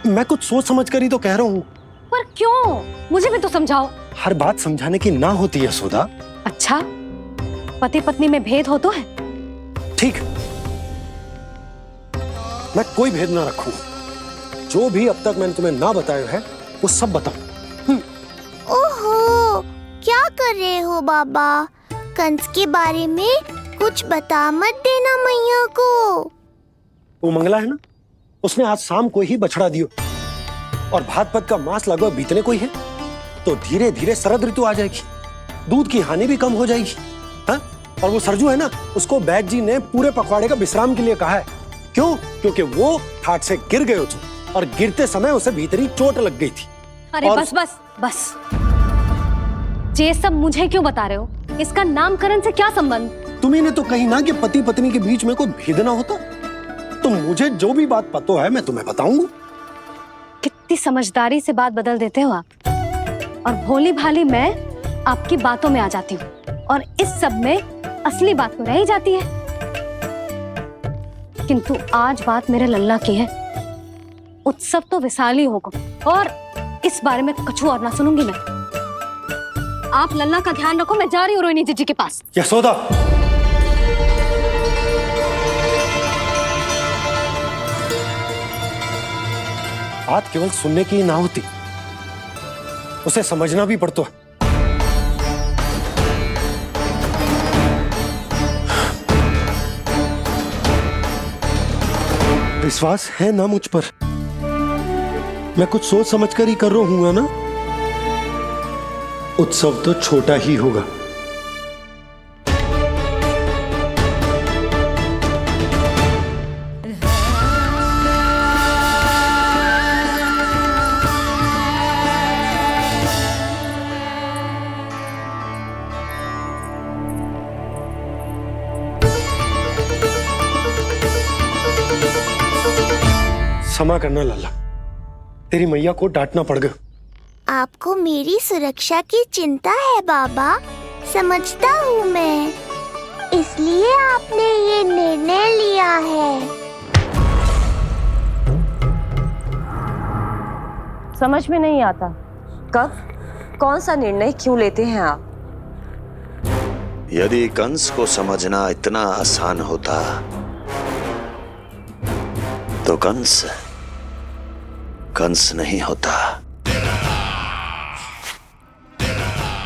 मैं कुछ सोच समझ कर ही तो कह रहा हूँ। पर क्यों? मुझे भी तो समझाओ। हर बात समझाने की ना होती यशोदा। अच्छा, पति पत्नी में भेद हो तो है? ठीक, मैं कोई भेद ना रखूं। जो भी अब तक मैंने तुम्हें ना बताया है वो सब बताऊं। ओहो, क्या कर रहे हो बाबा? कंस के बारे में कुछ बता मत देना मैया को। वो मंगला है ना, उसने आज शाम को ही बछड़ा दियो और भाद्रपद का मास लगभग बीतने को ही है, तो धीरे धीरे शरद ऋतु आ जाएगी, दूध की हानि भी कम हो जाएगी। हाँ? और वो सरजू है ना, उसको बैद जी ने पूरे पखवाड़े का विश्राम के लिए कहा है। क्यों? क्योंकि वो ठाट से गिर गए थे और गिरते समय उसे भीतरी चोट लग गई थी। अरे बस बस बस, ये सब मुझे क्यों बता रहे हो? इसका नामकरण से क्या संबंध? तुम्ही ने तो कही ना कि पति पत्नी के बीच में कोई भेद ना होता। तो मुझे जो भी बात पता है मैं तुम्हें बताऊंगा। कितनी समझदारी से बात बदल देते हो आप, और भोली भाली मैं आपकी बातों में आ जाती हूँ और इस सब में असली बात तो रह ही जाती है। किंतु आज बात मेरे लल्ला की है। उत्सव तो विशाल ही होगा और इस बारे में कछु और ना सुनूंगी मैं। आप लल्ला का ध्यान रखो, मैं जा रही हूँ रोहिणी जी के पास। यशोदा, बात केवल सुनने की ना होती, उसे समझना भी पड़ता है। विश्वास है ना मुझ पर? मैं कुछ सोच समझ कर ही कर रहा हूँ ना। उत्सव तो छोटा ही होगा। क्षमा करना लल्ला, तेरी मैया को डांटना पड़ गया। आपको मेरी सुरक्षा की चिंता है बाबा, समझता हूँ मैं, इसलिए आपने ये निर्णय लिया है। समझ में नहीं आता, कब कौन सा निर्णय क्यों लेते हैं आप? यदि कंस को समझना इतना आसान होता तो कंस नहीं होता।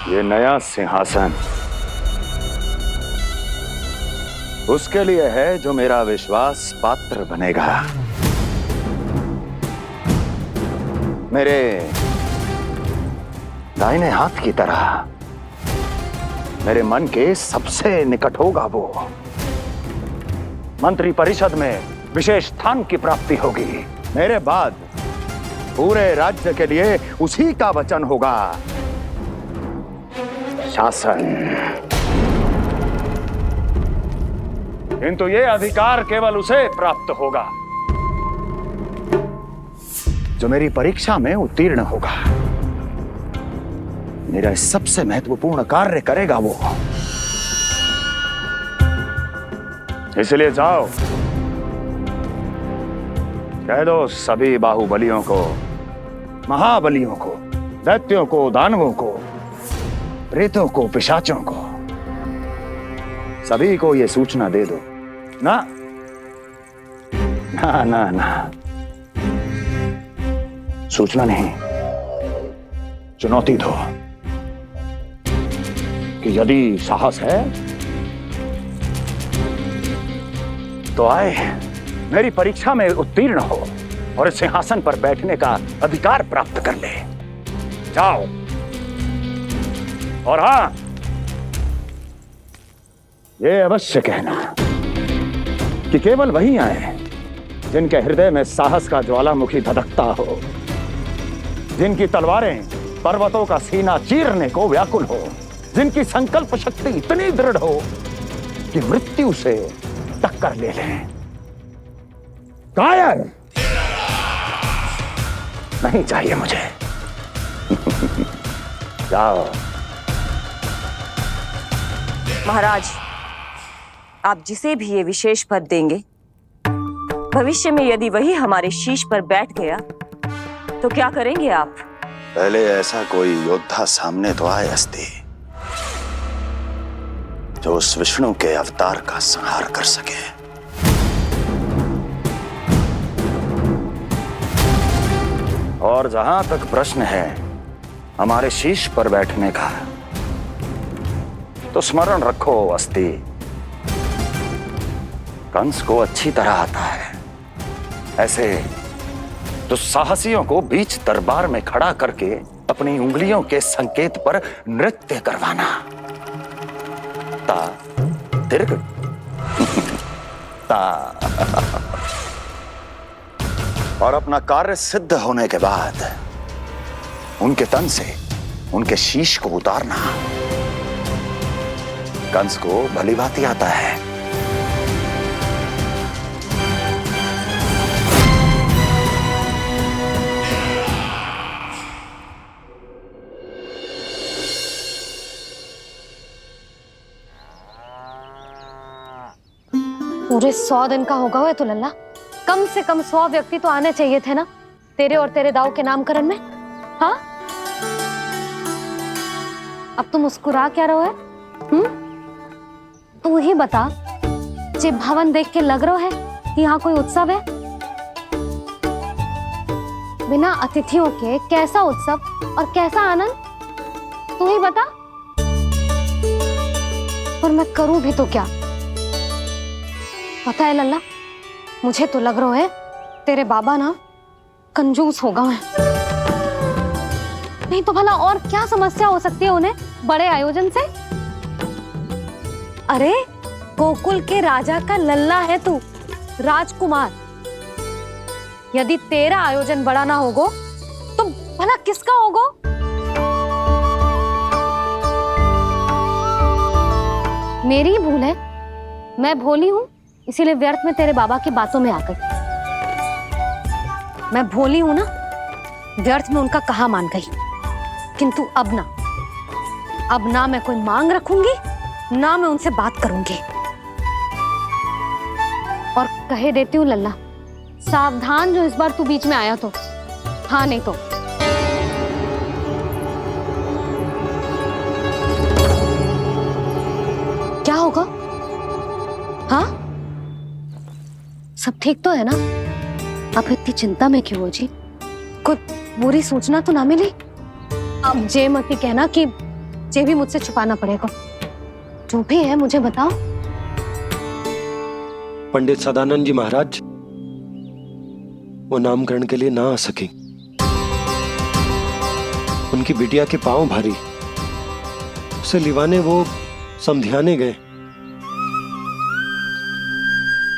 ये नया सिंहासन उसके लिए है जो मेरा विश्वास पात्र बनेगा। मेरे दाहिने हाथ की तरह मेरे मन के सबसे निकट होगा वो। मंत्री परिषद में विशेष स्थान की प्राप्ति होगी। मेरे बाद पूरे राज्य के लिए उसी का वचन होगा। शासन। किंतु ये अधिकार केवल उसे प्राप्त होगा जो मेरी परीक्षा में उत्तीर्ण होगा। मेरा सबसे महत्वपूर्ण कार्य करेगा वो। इसलिए जाओ, कह दो सभी बाहुबलियों को, महाबलियों को, दैत्यों को, दानवों को, प्रेतों को, पिशाचों को, सभी को ये सूचना दे दो ना ना ना ना, सूचना नहीं, चुनौती दो कि यदि साहस है तो आए, मेरी परीक्षा में उत्तीर्ण हो और इस सिंहासन पर बैठने का अधिकार प्राप्त कर ले। जाओ। और हां, ये अवश्य कहना कि केवल वही आए जिनके हृदय में साहस का ज्वालामुखी धधकता हो, जिनकी तलवारें पर्वतों का सीना चीरने को व्याकुल हो, जिनकी संकल्प शक्ति इतनी दृढ़ हो कि मृत्यु से टक्कर ले ले। कायर नहीं चाहिए मुझे। जाओ। महाराज, आप जिसे भी ये विशेष पद देंगे, भविष्य में यदि वही हमारे शीश पर बैठ गया तो क्या करेंगे आप? पहले ऐसा कोई योद्धा सामने तो आए अस्ति, जो उस विष्णु के अवतार का संहार कर सके। और जहां तक प्रश्न है हमारे शीश पर बैठने का, तो स्मरण रखो अस्ति, कंस को अच्छी तरह आता है ऐसे दुस्साहसियों को बीच दरबार में खड़ा करके अपनी उंगलियों के संकेत पर नृत्य करवाना। ता दीर्घ ता और अपना कार्य सिद्ध होने के बाद उनके तन से उनके शीश को उतारना। कंस को भली भांति आता है। पूरे 100 दिन का होगा हुआ तो लल्ला, कम से कम 100 व्यक्ति तो आने चाहिए थे ना तेरे और तेरे दाऊ के नामकरण में। हाँ, अब तुम मुस्कुरा क्या रहो है? तू ही बता, जे भवन देख के लग रहा है कि यहाँ कोई उत्सव है? बिना अतिथियों के कैसा उत्सव और कैसा आनंद, तू ही बता। पर मैं करूं भी तो क्या? पता है लल्ला, मुझे तो लग रहा है तेरे बाबा ना कंजूस होगा है। नहीं तो भला और क्या समस्या हो सकती है उन्हें बड़े आयोजन से? अरे गोकुल के राजा का लल्ला है तू, राजकुमार। यदि तेरा आयोजन बड़ा ना होगो तो भला किसका होगो? मेरी भूल है, मैं भोली हूं, इसीलिए व्यर्थ में तेरे बाबा की बातों में आ गई। मैं भोली हूं ना, व्यर्थ में उनका कहा मान गई। किंतु अब ना मैं कोई मांग रखूंगी, ना मैं उनसे बात करूंगी। और कहे देती हूँ लल्ला, सावधान जो इस बार तू बीच में आया तो। हाँ नहीं तो क्या होगा? हाँ, सब ठीक तो है ना? आप इतनी चिंता में क्यों हो जी? कुछ बुरी सूचना तो ना मिली? अब जे मत ही कहना कि जे भी मुझसे छुपाना पड़ेगा। जो भी है मुझे बताओ। पंडित सदानंद जी महाराज वो नामकरण के लिए ना आ सके। उनकी बिटिया के पांव भारी, उसे लिवाने वो समधियाने गए।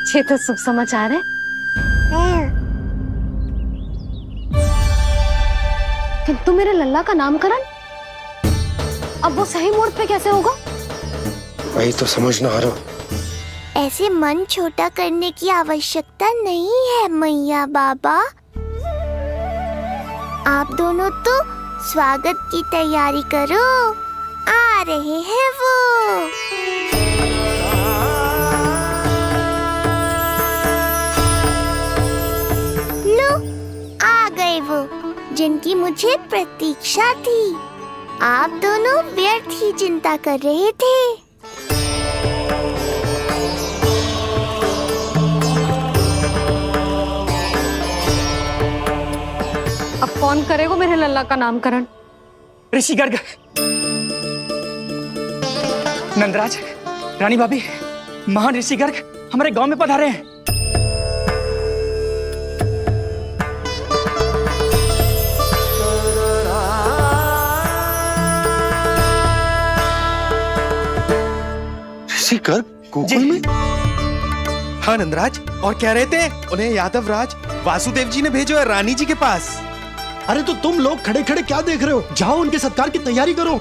ये तो शुभ समाचार है। किंतु मेरे लल्ला का नामकरण अब वो सही मुहूर्त पे कैसे होगा? वही तो समझ ना आ रहा। ऐसे मन छोटा करने की आवश्यकता नहीं है मैया बाबा। आप दोनों तो स्वागत की तैयारी करो, आ रहे हैं वो। लो, आ गए वो जिनकी मुझे प्रतीक्षा थी। आप दोनों व्यर्थ ही चिंता कर रहे थे। अब कौन करेगा मेरे लल्ला का नामकरण? ऋषि गर्ग, नंदराज, रानी भाभी, महान ऋषि गर्ग हमारे गांव में पधारे हैं। ऋषि गर्ग गोकुल में? हाँ नंदराज, और कह रहे थे उन्हें यादव राज वासुदेव जी ने भेजो है रानी जी के पास। अरे तो तुम लोग खड़े खड़े क्या देख रहे हो? जाओ उनके सत्कार की तैयारी करो।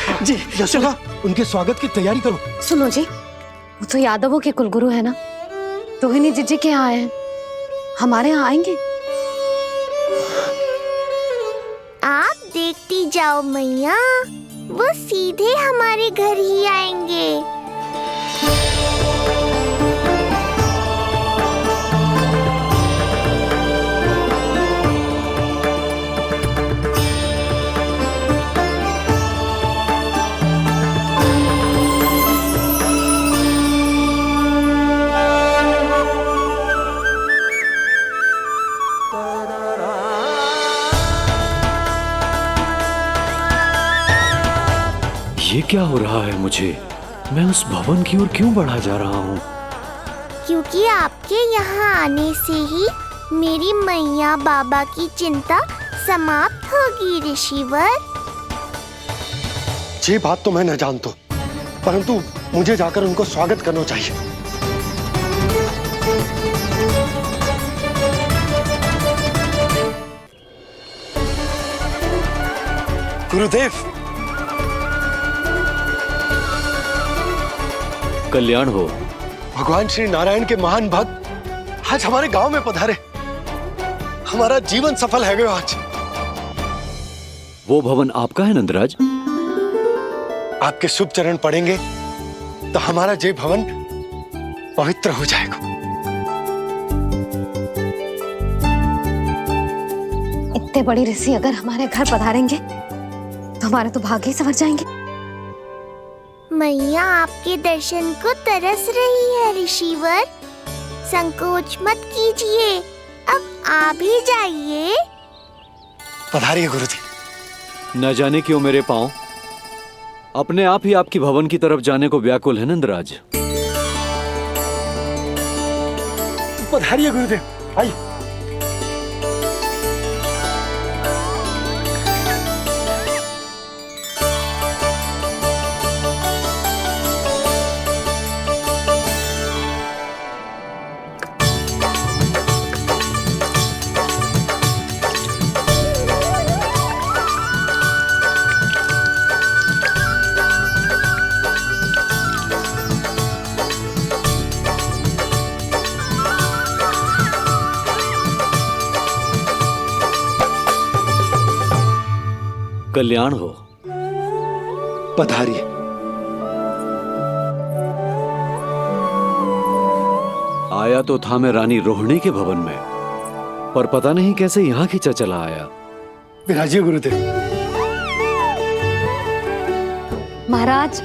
जी यशोदा, उनके स्वागत की तैयारी करो। सुनो जी, वो तो यादवों के कुलगुरु है ना, रोहिणी जीजी के यहाँ आए हैं, हमारे यहाँ आएंगे। आप देखती जाओ मैया, वो सीधे हमारे घर ही आएंगे। ये क्या हो रहा है मुझे? मैं उस भवन की ओर क्यों बढ़ा जा रहा हूँ? क्योंकि आपके यहाँ आने से ही मेरी मैया बाबा की चिंता समाप्त होगी ऋषिवर। ये बात तो मैं न जानता, परंतु मुझे जाकर उनको स्वागत करना चाहिए। गुरुदेव, कल्याण हो। भगवान श्री नारायण के महान भक्त आज हमारे गांव में पधारे। हमारा जीवन सफल है गयो आज। वो भवन आपका है नंदराज? आपके शुभ चरण पड़ेंगे तो हमारा ये भवन पवित्र हो जाएगा। इतने बड़ी ऋषि अगर हमारे घर पधारेंगे तो हमारे तो भाग्य ही संवर जाएंगे। मैया आपके दर्शन को तरस रही है ऋषिवर, संकोच मत कीजिए, अब आप ही जाइए। पधारिए गुरुजी। न जाने क्यों मेरे पांव अपने आप ही आपकी भवन की तरफ जाने को व्याकुल है नंदराज। पधारिए गुरुदेव, आइए। कल्याण हो। पधारिए। आया तो था मैं रानी रोहिणी के भवन में, पर पता नहीं कैसे यहाँ खींचा चला आया। विराजिए गुरुदेव। महाराज,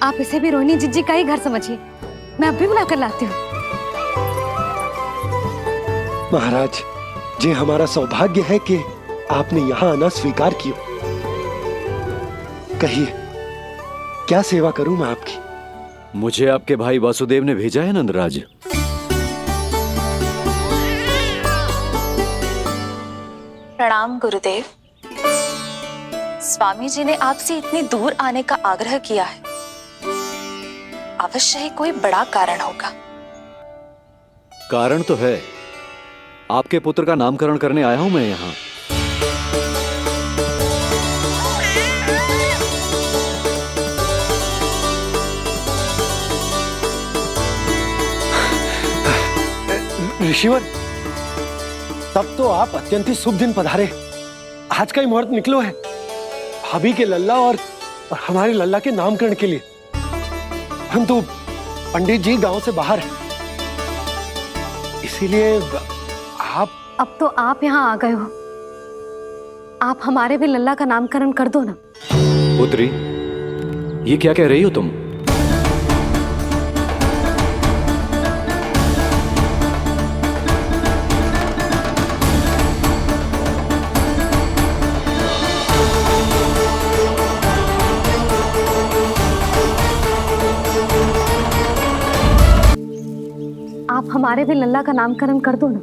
आप इसे भी रोहिणी जीजी का ही घर समझिए, मैं अब भी बुला कर लाती हूँ। महाराज, ये हमारा सौभाग्य है कि आपने यहाँ आना स्वीकार किया। कहिए, क्या सेवा करूं मैं आपकी? मुझे आपके भाई वासुदेव ने भेजा है नंदराज। प्रणाम गुरुदेव। स्वामी जी ने आपसे इतनी दूर आने का आग्रह किया है, अवश्य ही कोई बड़ा कारण होगा। कारण तो है, आपके पुत्र का नामकरण करने आया हूं मैं यहाँ। ऋषिवर, तब तो आप अत्यंत ही शुभ दिन पधारे। आज का ही मुहूर्त निकलो है भाभी के लल्ला और हमारे लल्ला के नामकरण के लिए। परंतु पंडित जी गांव से बाहर हैं, इसीलिए आप। अब तो आप यहाँ आ गए हो, आप हमारे भी लल्ला का नामकरण कर दो ना। पुत्री, ये क्या कह रही हो तुम? आप हमारे भी लल्ला का नामकरण कर दो ना।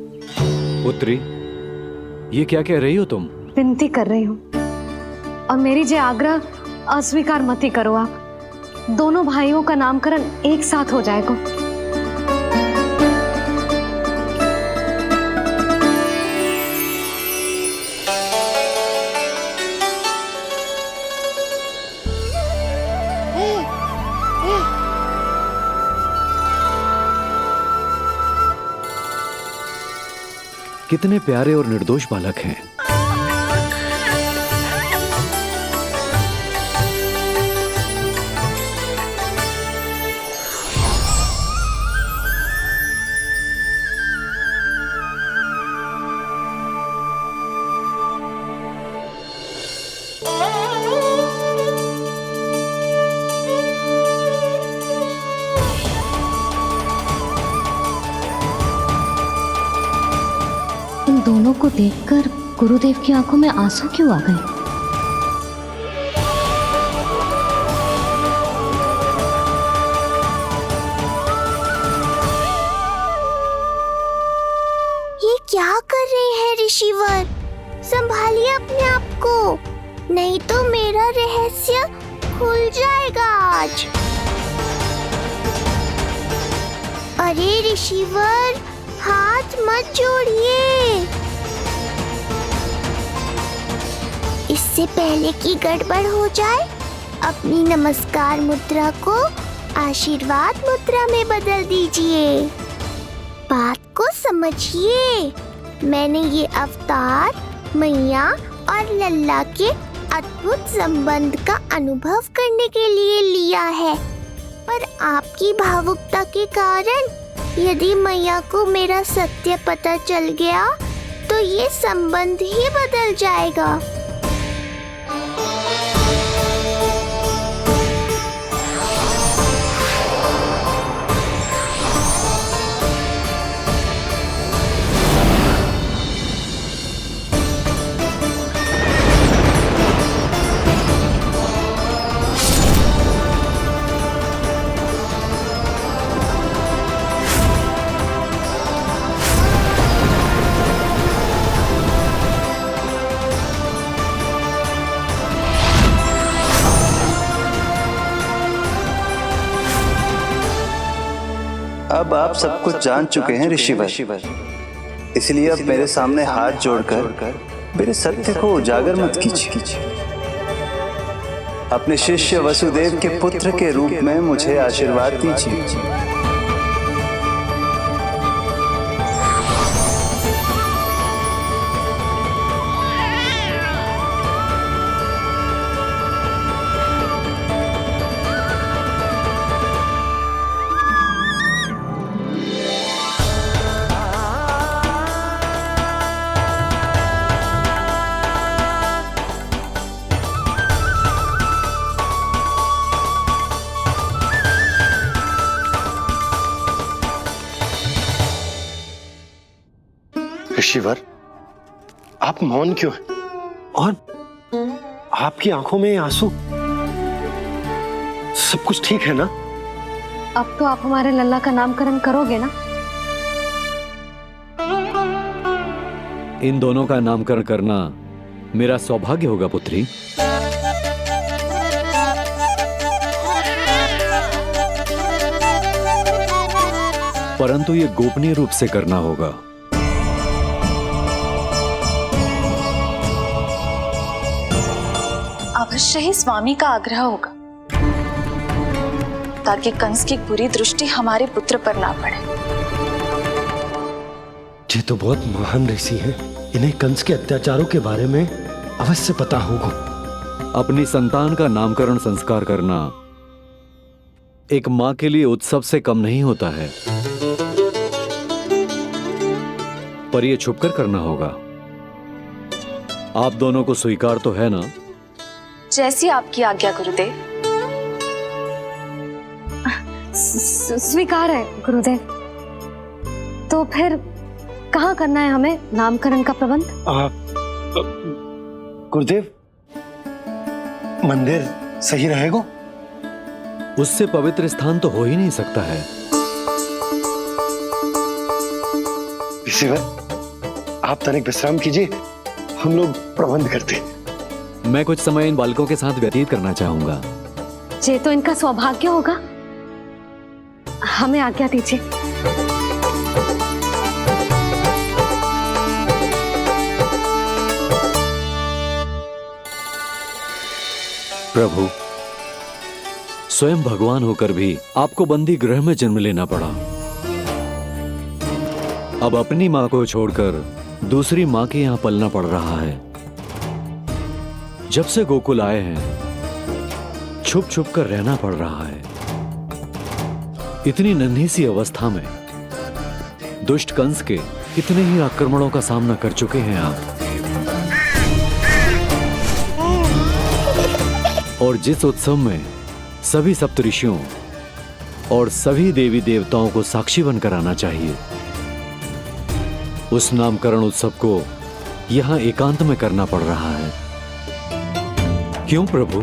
पुत्री, ये क्या कह रही हो तुम? विनती कर रही हूँ, और मेरी जे आग्रह अस्वीकार मत ही करो। आप दोनों भाइयों का नामकरण एक साथ हो जाएगा। कितने प्यारे और निर्दोष बालक हैं। दोनों को देखकर गुरुदेव की आंखों में आंसू क्यों आ गए? ये क्या कर रहे हैं ऋषिवर? संभालिए अपने आप को, नहीं तो मेरा रहस्य खुल जाएगा आज। अरे ऋषिवर, हाथ मत जोड़िए। इससे पहले कि गड़बड़ हो जाए, अपनी नमस्कार मुद्रा को आशीर्वाद मुद्रा में बदल दीजिए। बात को समझिए, मैंने ये अवतार मैया और लल्ला के अद्भुत संबंध का अनुभव करने के लिए लिया है, पर आपकी भावुकता के कारण यदि मैया को मेरा सत्य पता चल गया तो ये संबंध ही बदल जाएगा। अब आप सब कुछ जान चुके हैं ऋषिवर, इसलिए अब मेरे सामने हाथ जोड़कर मेरे सत्य को उजागर मत कीजिए। अपने शिष्य वसुदेव के पुत्र के रूप में मुझे आशीर्वाद दीजिए। ऋषिवर, आप मौन क्यों हैं? और आपकी आंखों में आंसू? सब कुछ ठीक है ना? अब तो आप हमारे लल्ला का नामकरण करोगे ना? इन दोनों का नामकरण करना मेरा सौभाग्य होगा पुत्री। परंतु ये गोपनीय रूप से करना होगा। अवश्य ही स्वामी का आग्रह होगा, ताकि कंस की बुरी दृष्टि हमारे पुत्र पर ना पड़े। ये तो बहुत महान ऋषि हैं, इन्हें कंस के अत्याचारों के बारे में अवश्य पता होगा। अपनी संतान का नामकरण संस्कार करना एक मां के लिए उत्सव से कम नहीं होता है, पर यह छुपकर करना होगा। आप दोनों को स्वीकार तो है ना? जैसी आपकी आज्ञा गुरुदेव। स्वीकार है गुरुदेव। तो फिर कहाँ करना है हमें नामकरण का प्रबंध? गुरुदेव, मंदिर सही रहेगा? उससे पवित्र स्थान तो हो ही नहीं सकता है। ऋषिवर, आप तनिक विश्राम कीजिए, हम लोग प्रबंध करते हैं। मैं कुछ समय इन बालकों के साथ व्यतीत करना चाहूंगा। ये तो इनका सौभाग्य होगा। हमें आज्ञा दीजिए। प्रभु, स्वयं भगवान होकर भी आपको बंदी गृह में जन्म लेना पड़ा। अब अपनी मां को छोड़कर दूसरी माँ के यहाँ पलना पड़ रहा है। जब से गोकुल आए हैं छुप छुप कर रहना पड़ रहा है। इतनी नन्ही सी अवस्था में दुष्ट कंस के कितने ही आक्रमणों का सामना कर चुके हैं आप। और जिस उत्सव में सभी सप्तऋषियों और सभी देवी देवताओं को साक्षी बनकर आना चाहिए, उस नामकरण उत्सव को यहां एकांत में करना पड़ रहा है। क्यों प्रभु,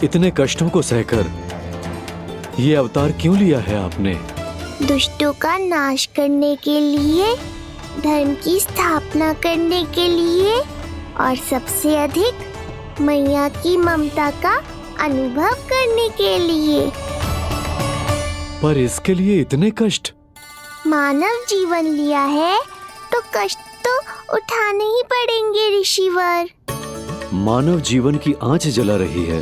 इतने कष्टों को सहकर ये अवतार क्यों लिया है आपने? दुष्टों का नाश करने के लिए, धर्म की स्थापना करने के लिए और सबसे अधिक मैया की ममता का अनुभव करने के लिए। पर इसके लिए इतने कष्ट? मानव जीवन लिया है तो कष्ट तो उठाने ही पड़ेंगे ऋषिवर। मानव जीवन की आंच जला रही है,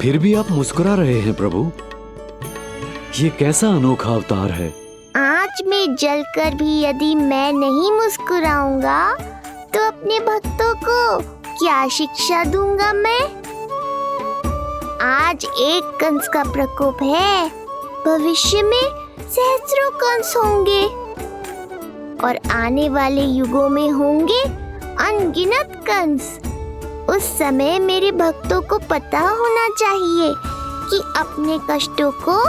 फिर भी आप मुस्कुरा रहे हैं प्रभु। ये कैसा अनोखा अवतार है? आंच में जलकर भी यदि मैं नहीं मुस्कुराऊंगा तो अपने भक्तों को क्या शिक्षा दूंगा मैं? आज एक कंस का प्रकोप है, भविष्य में सहस्रों कंस होंगे और आने वाले युगों में होंगे अनगिनत कंस। उस समय मेरे भक्तों को पता होना चाहिए कि अपने कष्टों को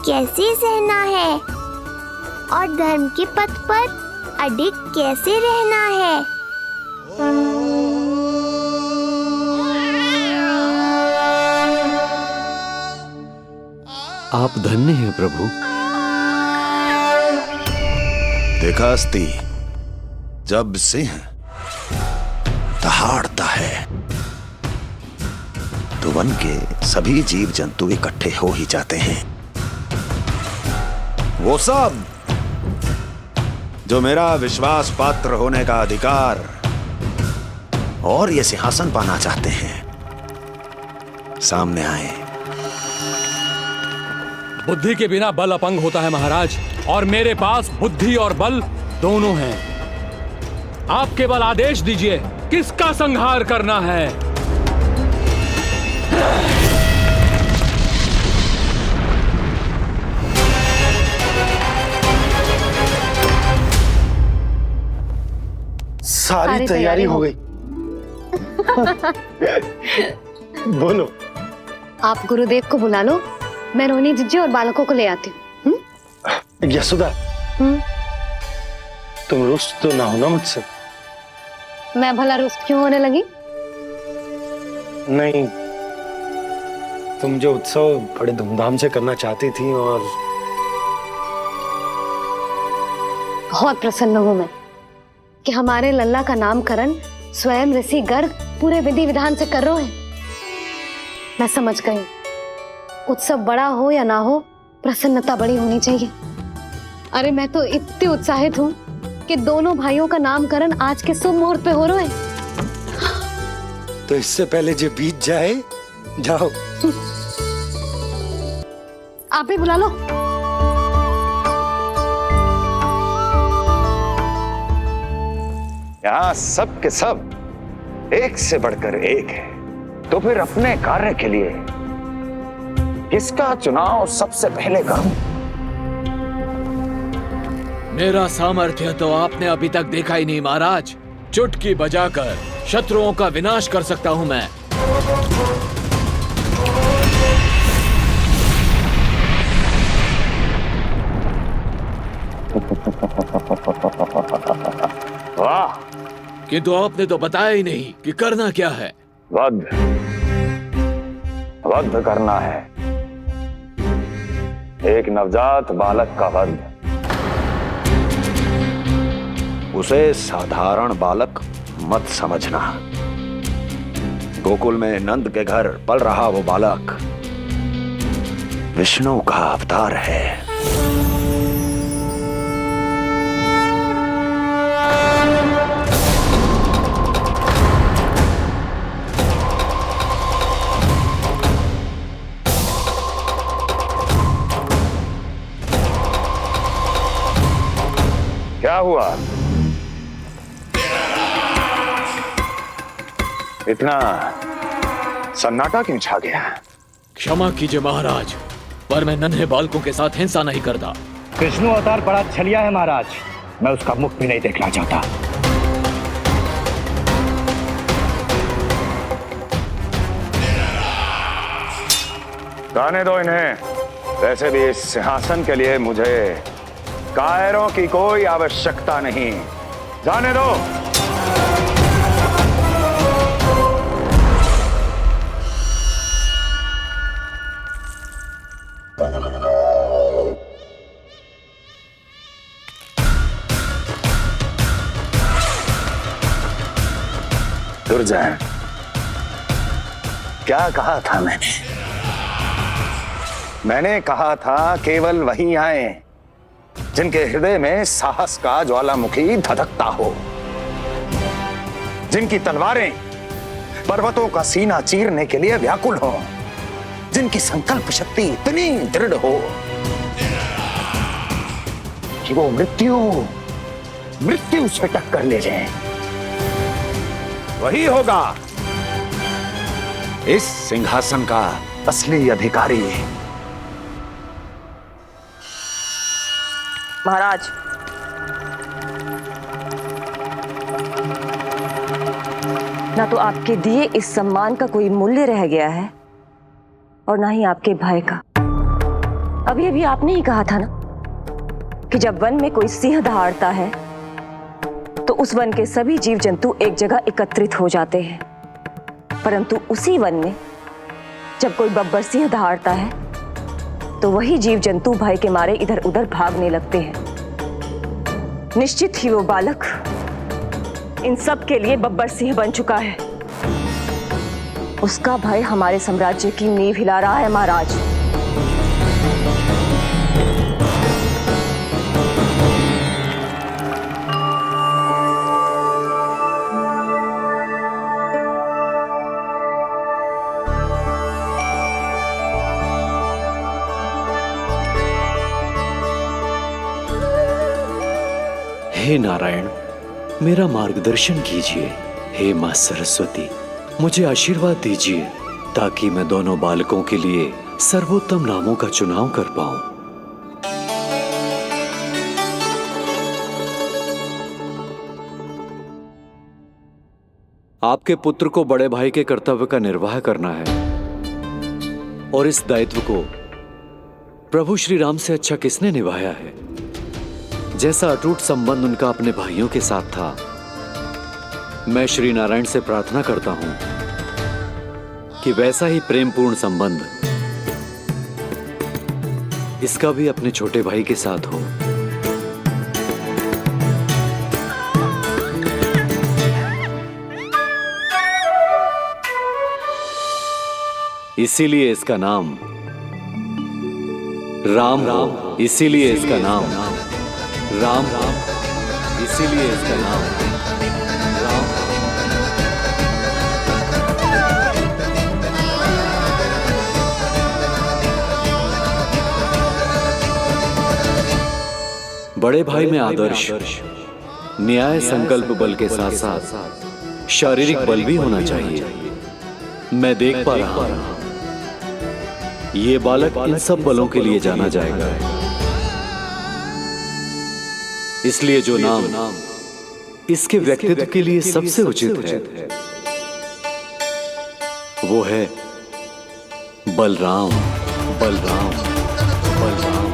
कैसे सहना है और धर्म के पथ पर अडिग कैसे रहना है। आप धन्य हैं प्रभु। देखा अस्ति, जब सिंह दहाड़ता है तो वन के सभी जीव जंतु इकट्ठे हो ही जाते हैं। वो सब जो मेरा विश्वास पात्र होने का अधिकार और ये सिंहासन पाना चाहते हैं, सामने आए। बुद्धि के बिना बल अपंग होता है महाराज, और मेरे पास बुद्धि और बल दोनों हैं। आप केवल आदेश दीजिए किसका संहार करना है। सारी तैयारी हो गई। बोलो। आप गुरुदेव को बुला लो, मैं रोहिणी जीजी और बालकों को ले आती हूँ। यशोदा, तुम रुष्ट तो ना हो ना मुझसे? मैं भला रुष्ट क्यों होने लगी? नहीं, तुम जो उत्सव बड़े धूमधाम से करना चाहती थी और बहुत प्रसन्न हूँ मैं कि हमारे लल्ला का नामकरण स्वयं ऋषि गर्ग पूरे विधि विधान से कर रहे हैं। मैं समझ गई, उत्सव बड़ा हो या ना हो, प्रसन्नता बड़ी होनी चाहिए। अरे मैं तो इतनी उत्साहित हूँ कि दोनों भाइयों का नामकरण आज के शुभ मुहूर्त पे हो रहा है। तो इससे पहले जो बीत जाए, जाओ। आप ही बुला लो। यहाँ सब के सब एक से बढ़कर एक है, तो फिर अपने कार्य के लिए किसका चुनाव सबसे पहले करूं? मेरा सामर्थ्य तो आपने अभी तक देखा ही नहीं महाराज। चुटकी बजाकर शत्रुओं का विनाश कर सकता हूं मैं। वाह! किंतु आपने तो बताया ही नहीं कि करना क्या है। वध करना है, एक नवजात बालक का वध। उसे साधारण बालक मत समझना। गोकुल में नंद के घर पल रहा वो बालक विष्णु का अवतार है। क्या हुआ? इतना सन्नाटा क्यों छा गया? क्षमा कीजिए महाराज, पर मैं नन्हे बालकों के साथ हिंसा नहीं करता। विष्णु अवतार बड़ा छलिया है महाराज, मैं उसका मुख भी नहीं देखना चाहता। जाने दो इन्हें। वैसे भी इस सिंहासन के लिए मुझे कायरों की कोई आवश्यकता नहीं। जाने दो। दुर्जय, क्या कहा था मैंने कहा था केवल वही आए जिनके हृदय में साहस का ज्वालामुखी धधकता हो, जिनकी तलवारें पर्वतों का सीना चीरने के लिए व्याकुल हो, जिनकी संकल्प शक्ति इतनी दृढ़ हो कि वो मृत्यु से टक्कर ले जाए। वही होगा इस सिंहासन का असली अधिकारी। महाराज, ना तो आपके दिए इस सम्मान का कोई मूल्य रह गया है और ना ही आपके भय का। अभी अभी आपने ही कहा था ना कि जब वन में कोई सिंह दहाड़ता है तो उस वन के सभी जीव जंतु एक जगह एकत्रित हो जाते हैं, परंतु उसी वन में जब कोई बब्बर सिंह दहाड़ता है तो वही जीव जंतु भय के मारे इधर उधर भागने लगते हैं। निश्चित ही वो बालक इन सब के लिए बब्बर सिंह बन चुका है। उसका भय हमारे साम्राज्य की नींव हिला रहा है महाराज। हे नारायण, मेरा मार्गदर्शन कीजिए। हे मां सरस्वती, मुझे आशीर्वाद दीजिए ताकि मैं दोनों बालकों के लिए सर्वोत्तम नामों का चुनाव कर पाऊं। आपके पुत्र को बड़े भाई के कर्तव्य का निर्वाह करना है और इस दायित्व को प्रभु श्री राम से अच्छा किसने निभाया है? जैसा अटूट संबंध उनका अपने भाइयों के साथ था, मैं श्री नारायण से प्रार्थना करता हूं कि वैसा ही प्रेमपूर्ण संबंध इसका भी अपने छोटे भाई के साथ हो। इसीलिए इसका नाम राम हो, इसीलिए इसका नाम राम, इसीलिए इसका नाम राम। बड़े भाई में आदर्श, न्याय, संकल्प बल के साथ साथ शारीरिक बल भी होना चाहिए। मैं देख पा रहा हूं ये बालक इन सब बलों के लिए जाना जाएगा। इसलिए जो नाम इसके व्यक्तित्व के लिए सबसे उचित है वो है बलराम। बलराम, बलराम।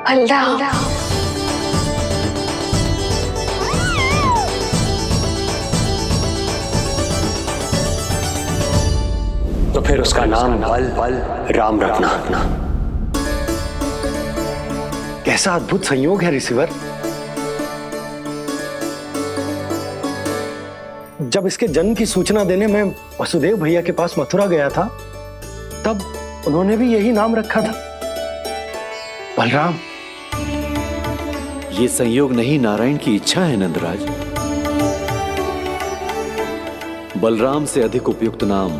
बलराम। तो फिर उसका नाम बल राम रखना। कैसा अद्भुत संयोग है रिसीवर। जब इसके जन्म की सूचना देने मैं वसुदेव भैया के पास मथुरा गया था, तब उन्होंने भी यही नाम रखा था। बलराम, ये संयोग नहीं, नारायण की इच्छा है नंदराज। बलराम से अधिक उपयुक्त नाम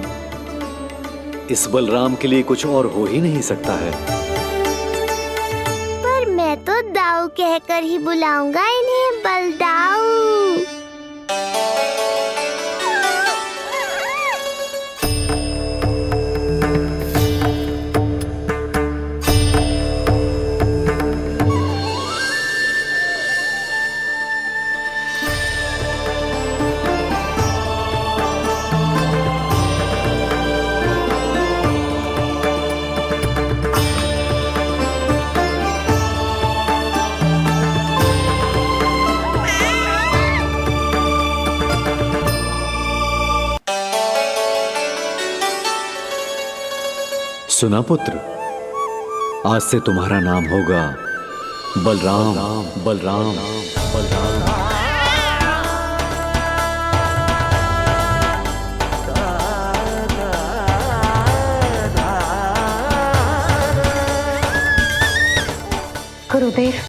इस बलराम के लिए कुछ और हो ही नहीं सकता है। पर मैं तो दाऊ कहकर ही बुलाऊंगा इन्हें, बलदाऊ। सुना पुत्र, आज से तुम्हारा नाम होगा बलराम। बलराम बलराम। गुरुदेव।